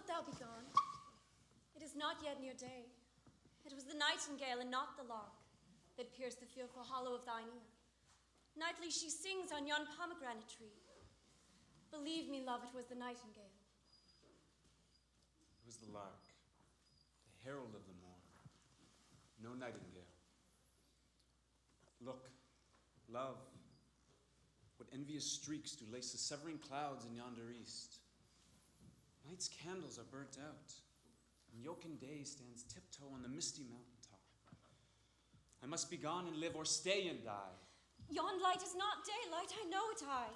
wilt thou be gone? It is not yet near day. It was the nightingale and not the lark that pierced the fearful hollow of thine ear. Nightly she sings on yon pomegranate tree. Believe me, love, it was the nightingale. It was the lark, the herald of the morn. No nightingale. Look, love, what envious streaks do lace the severing clouds in yonder east. Night's candles are burnt out, and Yoken day stands tiptoe on the misty mountaintop. I must be gone and live, or stay and die. Yon light is not daylight, I know it I.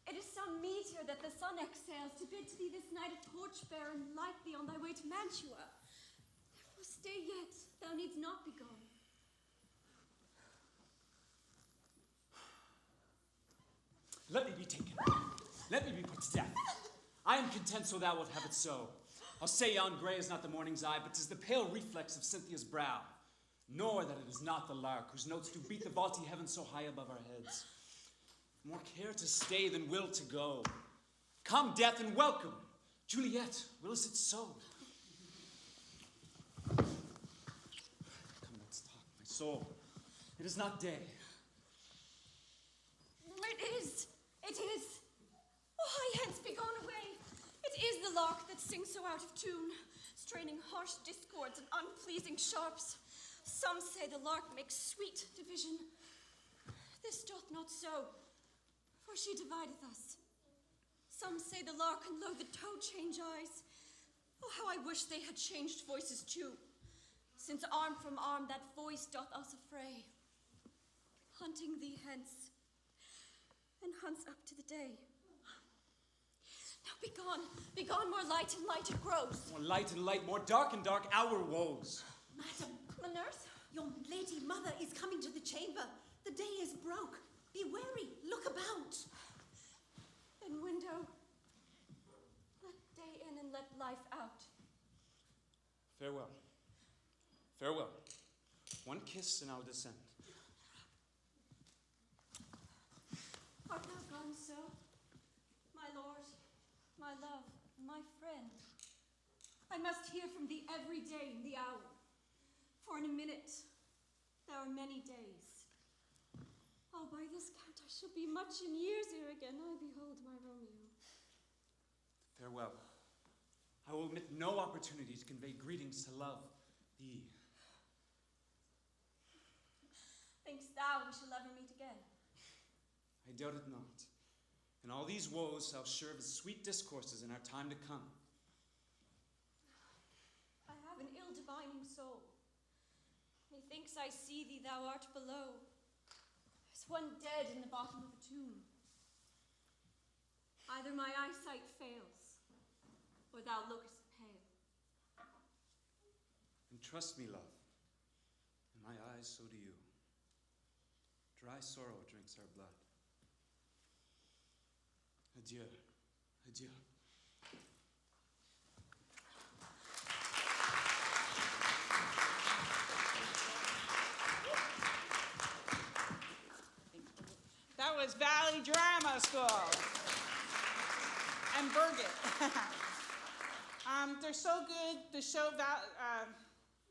It is some meteor that the sun exhales to bid to thee this night a torch bear and light thee on thy way to Mantua. Therefore stay yet, thou needst not be gone. Let me be taken. Let me be put to death. I am content so thou wilt have it so. I'll say yon grey is not the morning's eye, but 'tis the pale reflex of Cynthia's brow. Nor that it is not the lark, whose notes do beat the vaulty heaven so high above our heads. More care to stay than will to go. Come, death, and welcome. Juliet, wills it so? Come, let's talk, my soul. It is not day. It is. Oh, hie hence, be gone away. It is the lark that sings so out of tune, straining harsh discords and unpleasing sharps. Some say the lark makes sweet division. This doth not so, for she divideth us. Some say the lark and lo the toad change eyes. Oh, how I wish they had changed voices too, since arm from arm that voice doth us affray, hunting thee hence, and hunts up to the day. Now be gone, more light and light it grows. More light and light, more dark and dark our woes. Madam, my nurse? Your lady mother is coming to the chamber. The day is broke. Be wary, look about. Then window, let day in and let life out. Farewell. Farewell. One kiss and I'll descend. Art thou gone so? My lord, my love, my friend. I must hear from thee every day in the hour. For in a minute, there are many days. Oh, by this count, I shall be much in years ere again I behold my Romeo. Farewell. I will omit no opportunity to convey greetings to love thee. Think'st thou we shall ever meet again? I doubt it not. And all these woes shall serve as sweet discourses in our time to come. I have an ill-divining soul. Methinks I see thee, thou art below, as one dead in the bottom of a tomb. Either my eyesight fails, or thou lookest pale. And trust me, love, in my eyes so do you. Dry sorrow drinks our blood. Adieu, adieu. That was Valley Drama School. And Burgett. They're so good. The show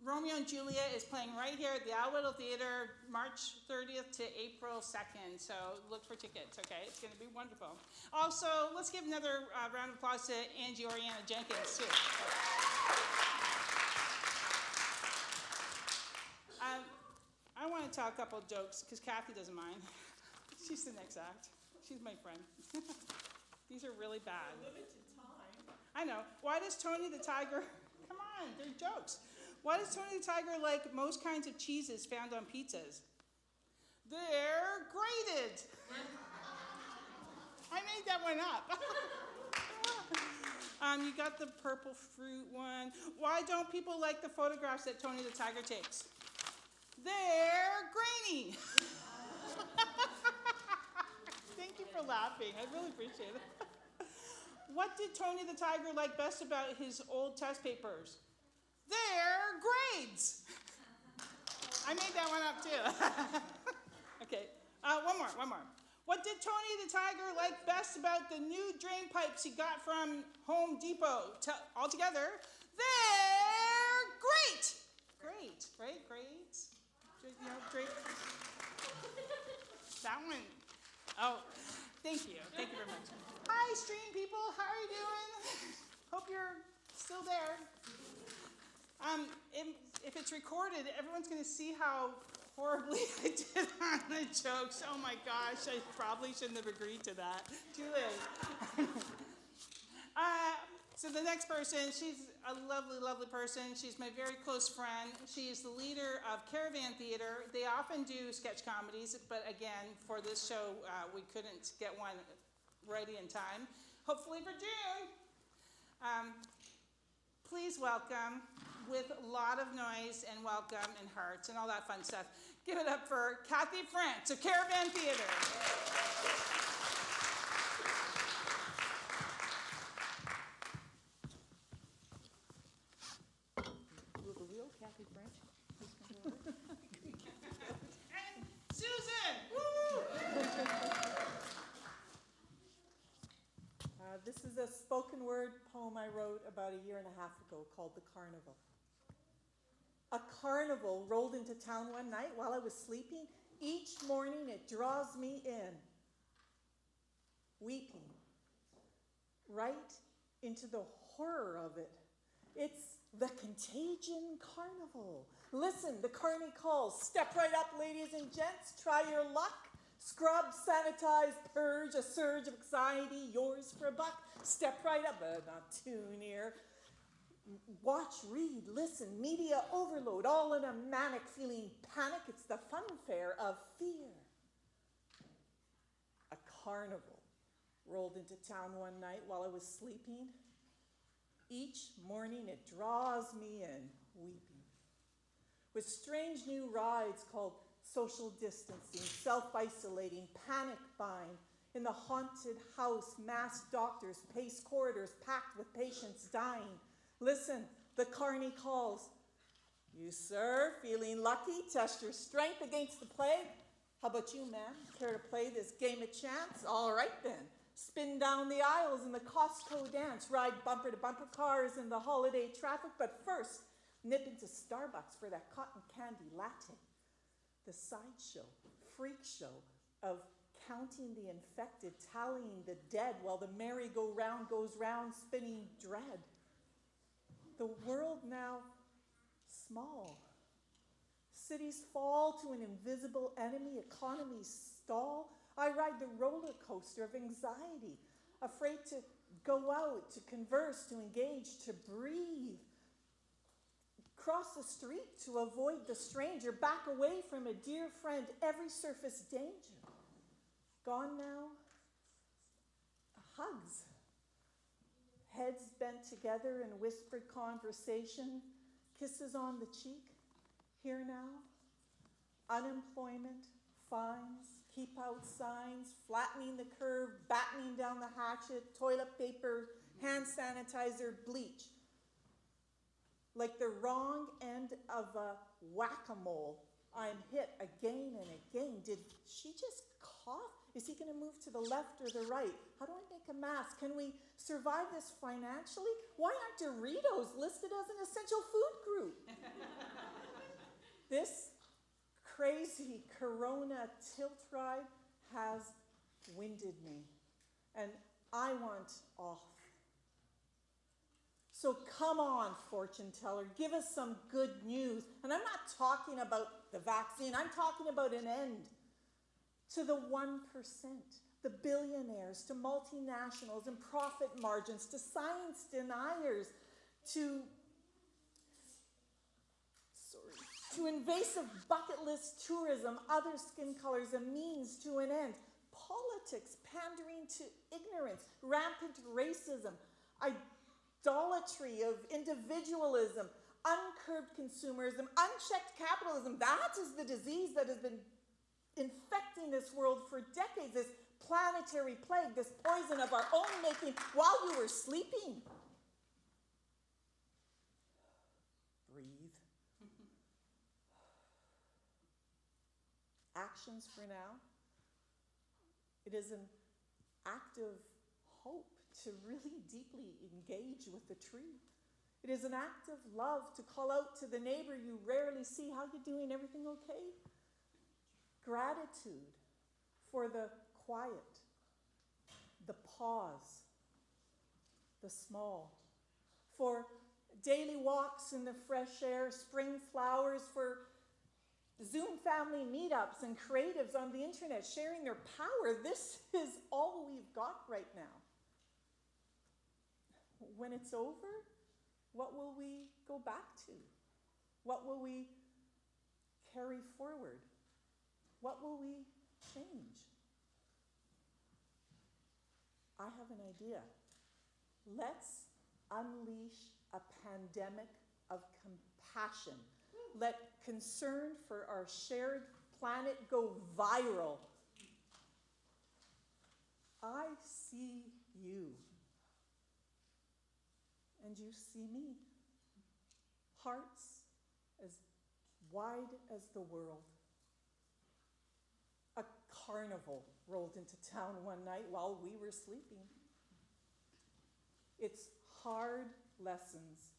Romeo and Juliet is playing right here at the Al Whittle Theater, March 30th to April 2nd. So look for tickets, okay? It's going to be wonderful. Also, let's give another round of applause to Angie Oriana Jenkins, too. I want to tell a couple of jokes because Kathy doesn't mind. She's the next act. She's my friend. These are really bad. Limited time. I know. Why does Tony the Tiger... Come on, they're jokes. Why does Tony the Tiger like most kinds of cheeses found on pizzas? They're grated. I made that one up. You got the purple fruit one. Why don't people like the photographs that Tony the Tiger takes? They're grainy. Thank you for laughing. I really appreciate it. What did Tony the Tiger like best about his old test papers? They're grades. I made that one up too. Okay, one more. What did Tony the Tiger like best about the new drain pipes he got from Home Depot? Altogether, they're great. Great, right? Great. You know, great. That one. Oh, thank you. Thank you very much. Hi, stream people. How are you doing? Hope you're still there. If it's recorded, everyone's going to see how horribly I did on the jokes. Oh my gosh, I probably shouldn't have agreed to that. Too late. So the next person, she's a lovely, lovely person. She's my very close friend. She is the leader of Caravan Theatre. They often do sketch comedies, but again, for this show, we couldn't get one ready in time. Hopefully for June. Please welcome, with a lot of noise and welcome and hearts and all that fun stuff, give it up for Kathy France of Caravan Theatre. Will the real Kathy French please come forward? And Susan! Woo! This is a spoken word poem I wrote about a year and a half ago called The Carnival. A carnival rolled into town one night while I was sleeping. Each morning it draws me in, weeping, right into the horror of it. It's the Contagion Carnival. Listen, the carny calls. Step right up, ladies and gents. Try your luck. Scrub, sanitize, purge, a surge of anxiety, yours for a buck. Step right up, not too near. Watch, read, listen, media overload, all in a manic feeling panic. It's the funfair of fear. A carnival rolled into town one night while I was sleeping. Each morning it draws me in, weeping. With strange new rides called social distancing, self-isolating, panic buying, in the haunted house, masked doctors, paced corridors packed with patients dying. Listen, the carny calls. You, sir, feeling lucky? Test your strength against the plague? How about you, ma'am? Care to play this game of chance? All right, then. Spin down the aisles in the Costco dance, ride bumper to bumper cars in the holiday traffic, but first, nip into Starbucks for that cotton candy latte. The sideshow, freak show of counting the infected, tallying the dead while the merry-go-round goes round, spinning dread. The world now small. Cities fall to an invisible enemy, economies stall. I ride the roller coaster of anxiety, afraid to go out, to converse, to engage, to breathe. Cross the street to avoid the stranger, back away from a dear friend, every surface danger. Gone now, hugs. Heads bent together in whispered conversation, kisses on the cheek. Here now, unemployment, fines, keep out signs, flattening the curve, battening down the hatchet, toilet paper, hand sanitizer, bleach. Like the wrong end of a whack-a-mole, I'm hit again and again. Did she just cough? Is he going to move to the left or the right? How do I make a mask? Can we survive this financially? Why aren't Doritos listed as an essential food group? This crazy corona tilt ride has winded me, and I want off. So come on, fortune teller, give us some good news. And I'm not talking about the vaccine, I'm talking about an end to the 1%, the billionaires, to multinationals and profit margins, to science deniers, to invasive bucket list tourism, other skin colors, a means to an end. Politics, pandering to ignorance, rampant racism, idolatry of individualism, uncurbed consumerism, unchecked capitalism. That is the disease that has been infecting this world for decades, this planetary plague, this poison of our own making while you were sleeping. Breathe. Actions for now. It is an act of hope to really deeply engage with the tree. It is an act of love to call out to the neighbor you rarely see, how you doing, everything okay? Gratitude for the quiet, the pause, the small, for daily walks in the fresh air, spring flowers, for Zoom family meetups and creatives on the internet sharing their power. This is all we've got right now. When it's over, what will we go back to? What will we carry forward? What will we change? I have an idea. Let's unleash a pandemic of compassion. Let concern for our shared planet go viral. I see you. And you see me. Hearts as wide as the world. A carnival rolled into town one night while we were sleeping. It's hard lessons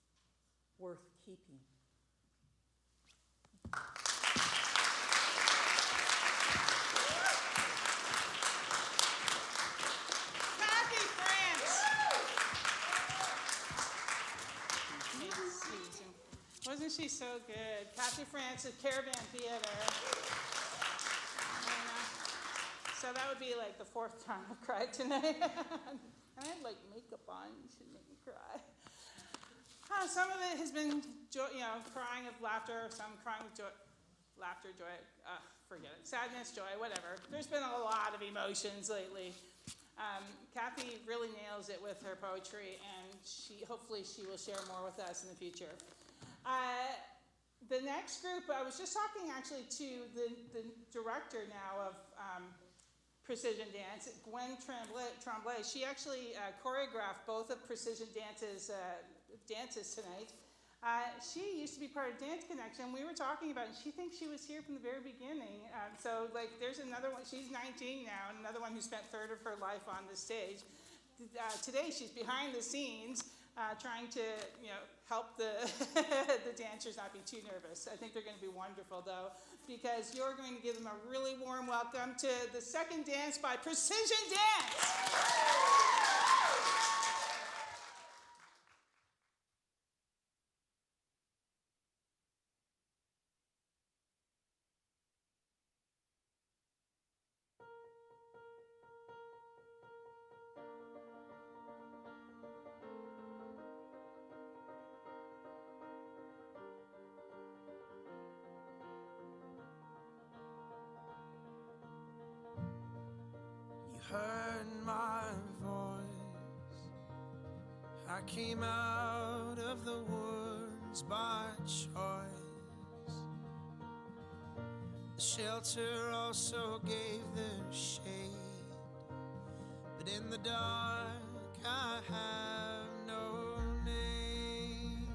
worth keeping. Kathy France. Wasn't she so good? Kathy France at Caravan Theater. So that would be like the fourth time I've cried tonight. And I had like makeup on, you should make me cry. Some of it has been crying of laughter, some crying with joy, laughter, joy, forget it, sadness, joy, whatever. There's been a lot of emotions lately. Kathy really nails it with her poetry, and hopefully she will share more with us in the future. The next group, I was just talking actually to the director now of Precision Dance, Gwen Tremblay. She actually choreographed both of Precision Dance's dances tonight. She used to be part of Dance Connection. We were talking about it, and she thinks she was here from the very beginning. So there's another one, she's 19 now, and another one who spent a third of her life on the stage. Today she's behind the scenes trying to help the dancers not be too nervous. I think they're going to be wonderful though, because you're going to give them a really warm welcome to the second dance by Precision Dance. Heard my voice. I came out of the woods by choice. The shelter also gave the shade, but in the dark I have no name.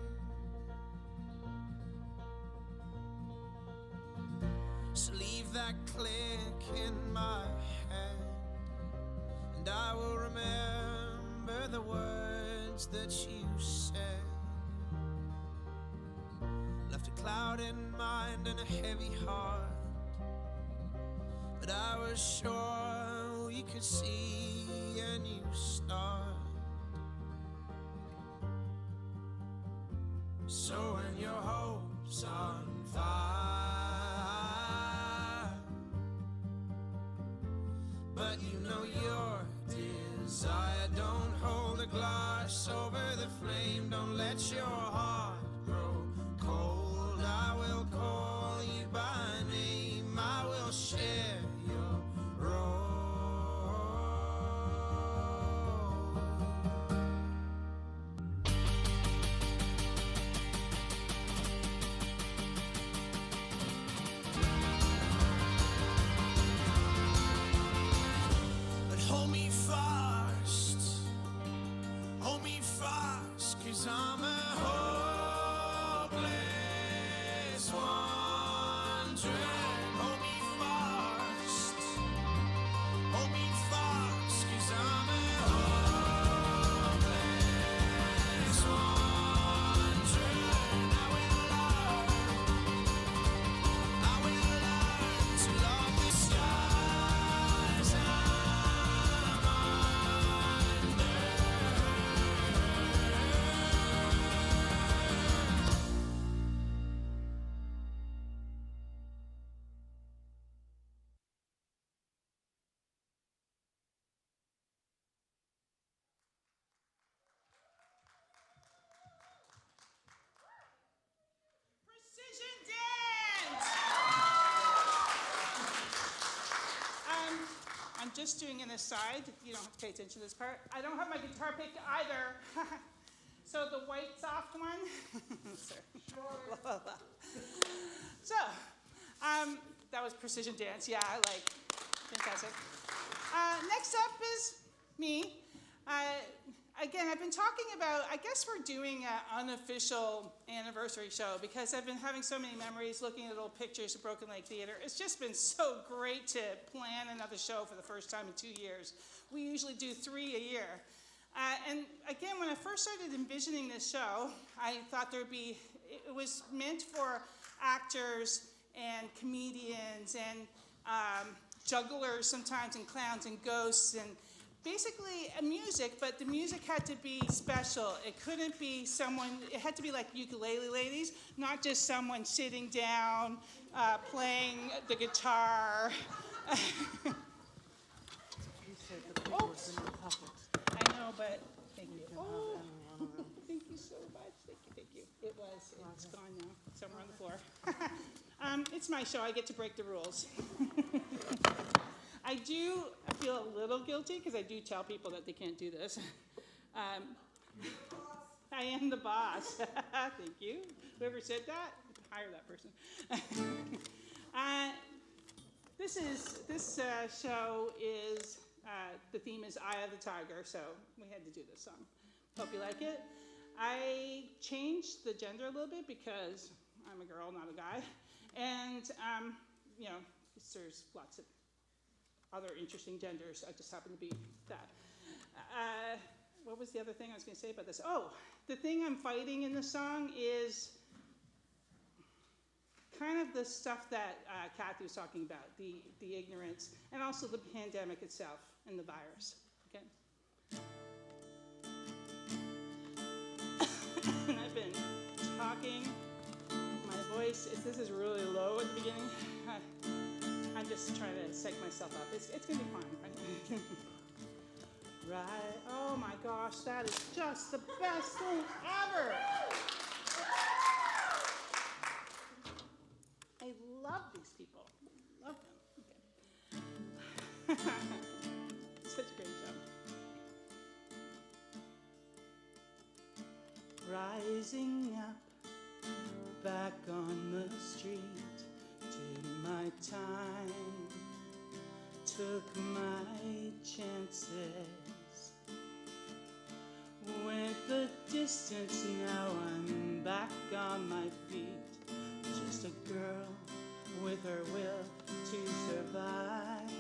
So leave that click in my head, and I will remember the words that you said. Left a cloud in mind and a heavy heart, but I was sure we could see a new start. So when your hope's on fire, but you know your desire, don't hold a glass over the flame, don't let your heart grow cold. I will call you by name, I will share your role. But hold me fast, 'cause I'm a hopeless wandering. Hold me fast, just doing an aside. You don't have to pay attention to this part. I don't have my guitar pick either. So the white soft one. So, that was precision dance. Yeah, fantastic. Next up is me. Again, I've been talking about, I guess we're doing an unofficial anniversary show because I've been having so many memories looking at old pictures of Broken Lake Theater. It's just been so great to plan another show for the first time in 2 years. We usually do 3 a year. And again, when I first started envisioning this show, I thought it was meant for actors and comedians and jugglers sometimes and clowns and ghosts and basically music, but the music had to be special. It couldn't be it had to be like ukulele ladies, not just someone sitting down, playing the guitar. I know, but thank you. Oh, thank you so much. Thank you. It's gone now, somewhere on the floor. It's my show, I get to break the rules. I do feel a little guilty because I do tell people that they can't do this. I am the boss. Thank you. Whoever said that, hire that person. This show is, the theme is Eye of the Tiger, so we had to do this song. Hope you like it. I changed the gender a little bit because I'm a girl, not a guy. And, there's lots of other interesting genders. I just happen to be that. What was the other thing I was going to say about this? Oh, the thing I'm fighting in the song is kind of the stuff that Kathy was talking about, the ignorance, and also the pandemic itself and the virus. Okay. And I've been talking. My voice, this is really low at the beginning. I'm just trying to psych myself up. It's going to be fine, right? Right. Oh my gosh, that is just the best thing ever. I love these people. Love them. Okay. Such a great job. Rising up, back on the street. Did my time, took my chances, went the distance, now I'm back on my feet. Just a girl with her will to survive.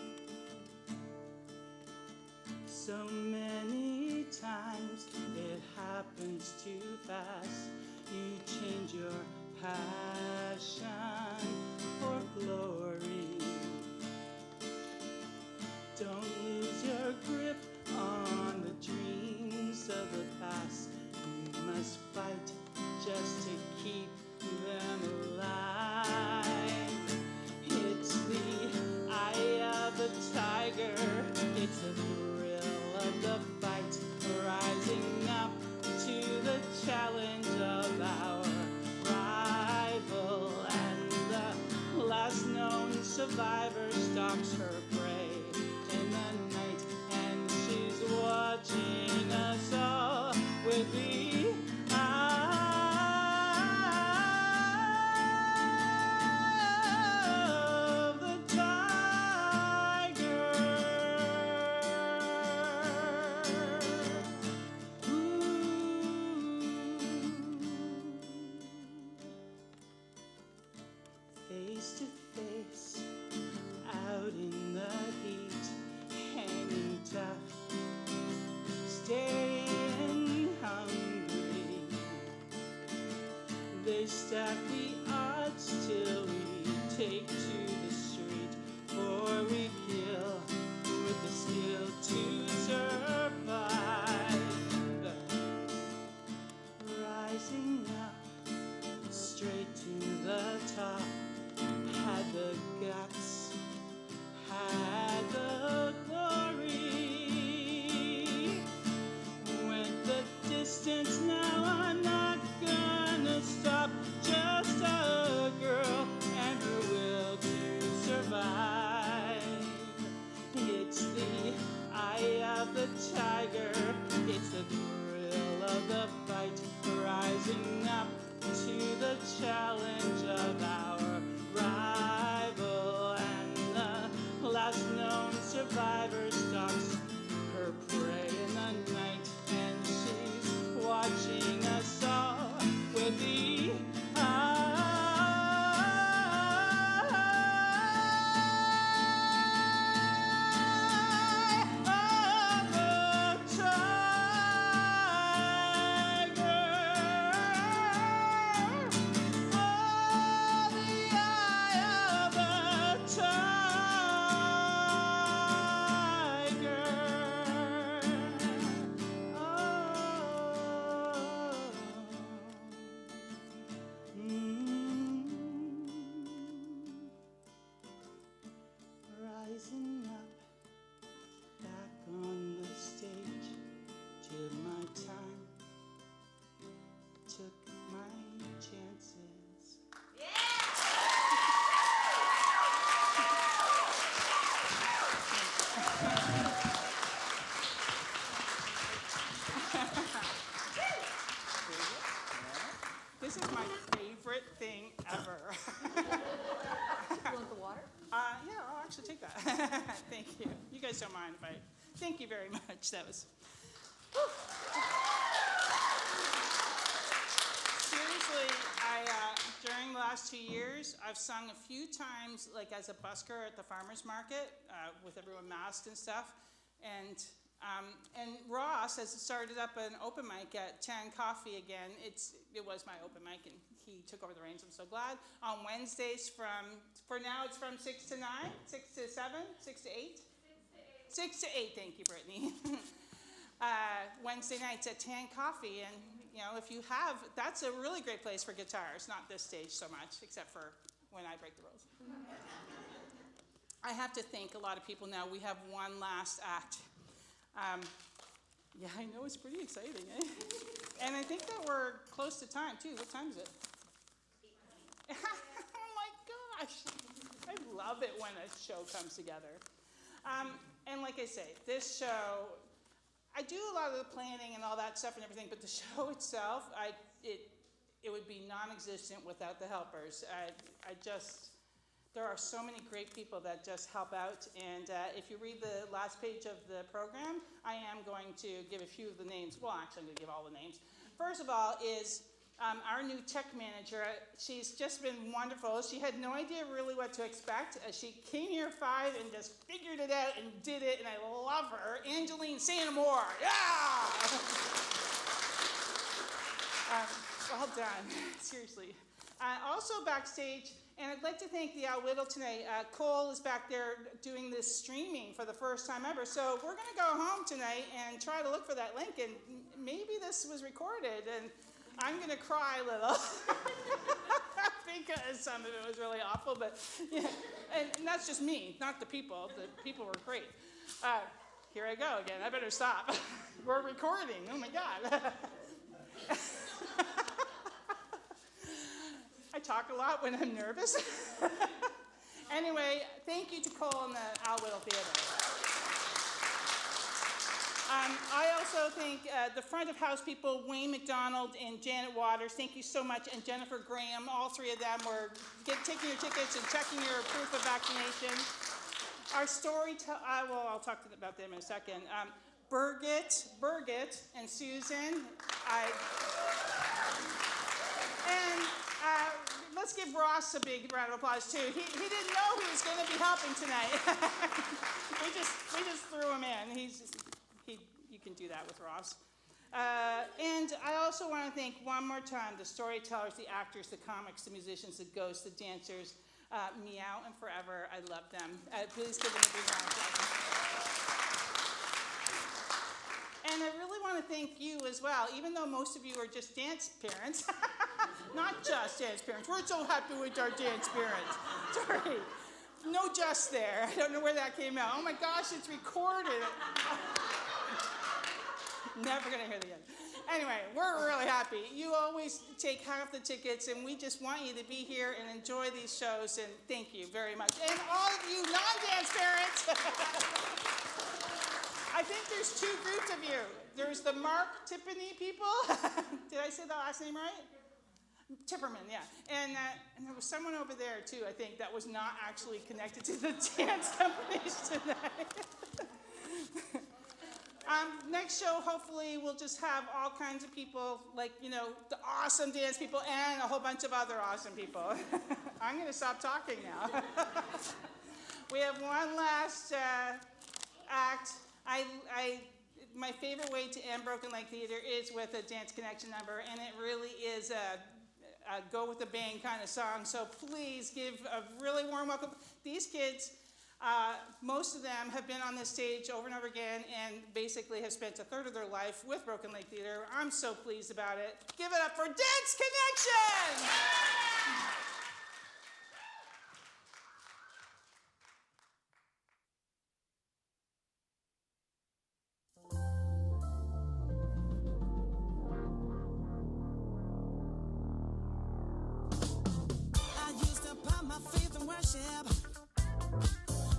So many times it happens too fast. You change your passion for glory. Don't lose your grip on the dreams of the past. You must fight just to keep them alive. It's the eye of the tiger. It's the thrill of the fight, rising up to the challenge of our rival, and the last known survivor stalks her prey in the night, and she's watching us all with the eye of the tiger. Face to face, out in the heat, hanging tough, staying hungry. They stack the odds till we take to the street, for we kill with the skill to survive. Rising up, straight to the top, had the guts, had the glory. Went the distance, now I'm not gonna stop. Just a girl and her will to is my favorite thing ever. You want the water? Yeah, I'll actually take that. Thank you. You guys don't mind if I... Thank you very much. That was... Seriously, during the last 2 years, I've sung a few times, like as a busker at the farmer's market, with everyone masked and stuff. And Ross has started up an open mic at Tan Coffee again. It was my open mic, and he took over the reins. I'm so glad. On Wednesdays for now it's from 6 to 9, 6 to 7, 6 to 8? 6 to 8, thank you, Brittany. Wednesday nights at Tan Coffee, and if you have, that's a really great place for guitars. Not this stage so much, except for when I break the rules. I have to thank a lot of people now. We have one last act. Yeah, I know, it's pretty exciting, eh? And I think that we're close to time, too. What time is it? 8:20. Oh, my gosh. I love it when a show comes together. And like I say, this show, I do a lot of the planning and all that stuff and everything, but the show itself, it would be non-existent without the helpers. There are so many great people that just help out, and if you read the last page of the program, I am going to give a few of the names. Well, actually, I'm going to give all the names. First of all is our new tech manager. She's just been wonderful. She had no idea really what to expect. She came here 5 and just figured it out and did it, and I love her. Angeline Santamore, yeah! Well done, seriously. Also backstage, and I'd like to thank the Al Whittle tonight. Cole is back there doing this streaming for the first time ever. So we're going to go home tonight and try to look for that link, and maybe this was recorded, and I'm going to cry a little because some of it was really awful. But yeah, and that's just me, not the people. The people were great. Here I go again. I better stop. We're recording. Oh my God. I talk a lot when I'm nervous. Anyway, thank you to Cole and the Al Whittle Theater. I also thank the front of house people, Wayne McDonald and Janet Waters. Thank you so much. And Jennifer Graham. All 3 of them were taking your tickets and checking your proof of vaccination. Our I'll talk about them in a second. Birgit, and Susan. Let's give Ross a big round of applause too. He didn't know he was going to be helping tonight. we just threw him in. You can do that with Ross. And I also want to thank one more time the storytellers, the actors, the comics, the musicians, the ghosts, the dancers, Meow and Forever. I love them. Please give them a big round of applause. And I really want to thank you as well, even though most of you are just dance parents. Not just dance parents. We're so happy with our dance parents. Sorry. No just there. I don't know where that came out. Oh my gosh, it's recorded. Never going to hear the end. Anyway, we're really happy. You always take half the tickets, and we just want you to be here and enjoy these shows, and thank you very much. And all of you non-dance parents. I think there's 2 groups of you. There's the Mark Tiffany people. Did I say the last name right? Tipperman, yeah. And there was someone over there, too, I think, that was not actually connected to the dance companies tonight. Next show, hopefully, we'll just have all kinds of people, like, the awesome dance people and a whole bunch of other awesome people. I'm going to stop talking now. We have one last act. My favorite way to end Broken Leg Theater is with a Dance Connection number, and it really is a go with the bang kind of song. So please give a really warm welcome. These kids, most of them have been on this stage over and over again and basically have spent a third of their life with Broken Leg Theater. I'm so pleased about it. Give it up for Dance Connection!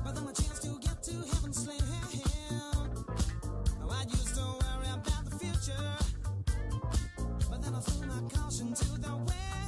But then a chance to get to heaven slam. I used to worry about the future, but then I threw my caution to the wind.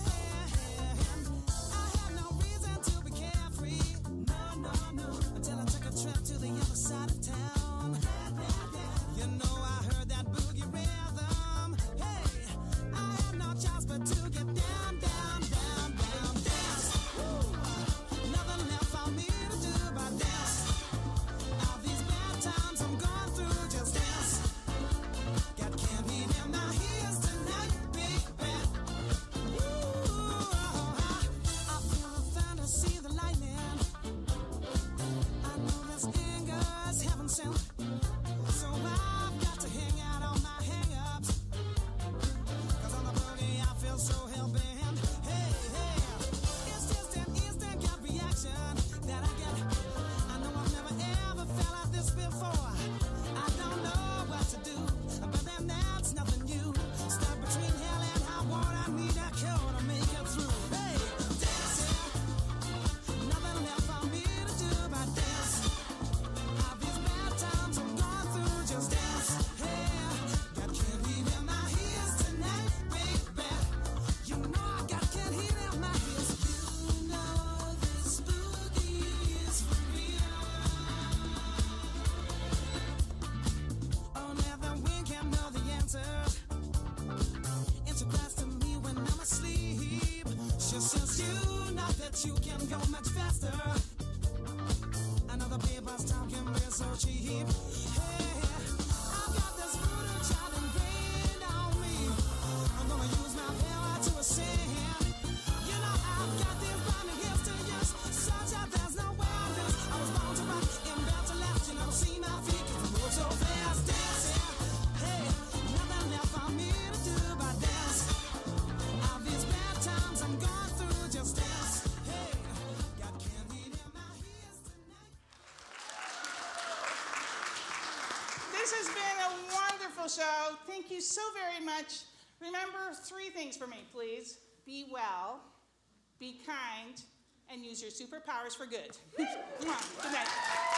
thank you so very much. Remember 3 things for me, please. Be well, be kind, and use your superpowers for good. Good night.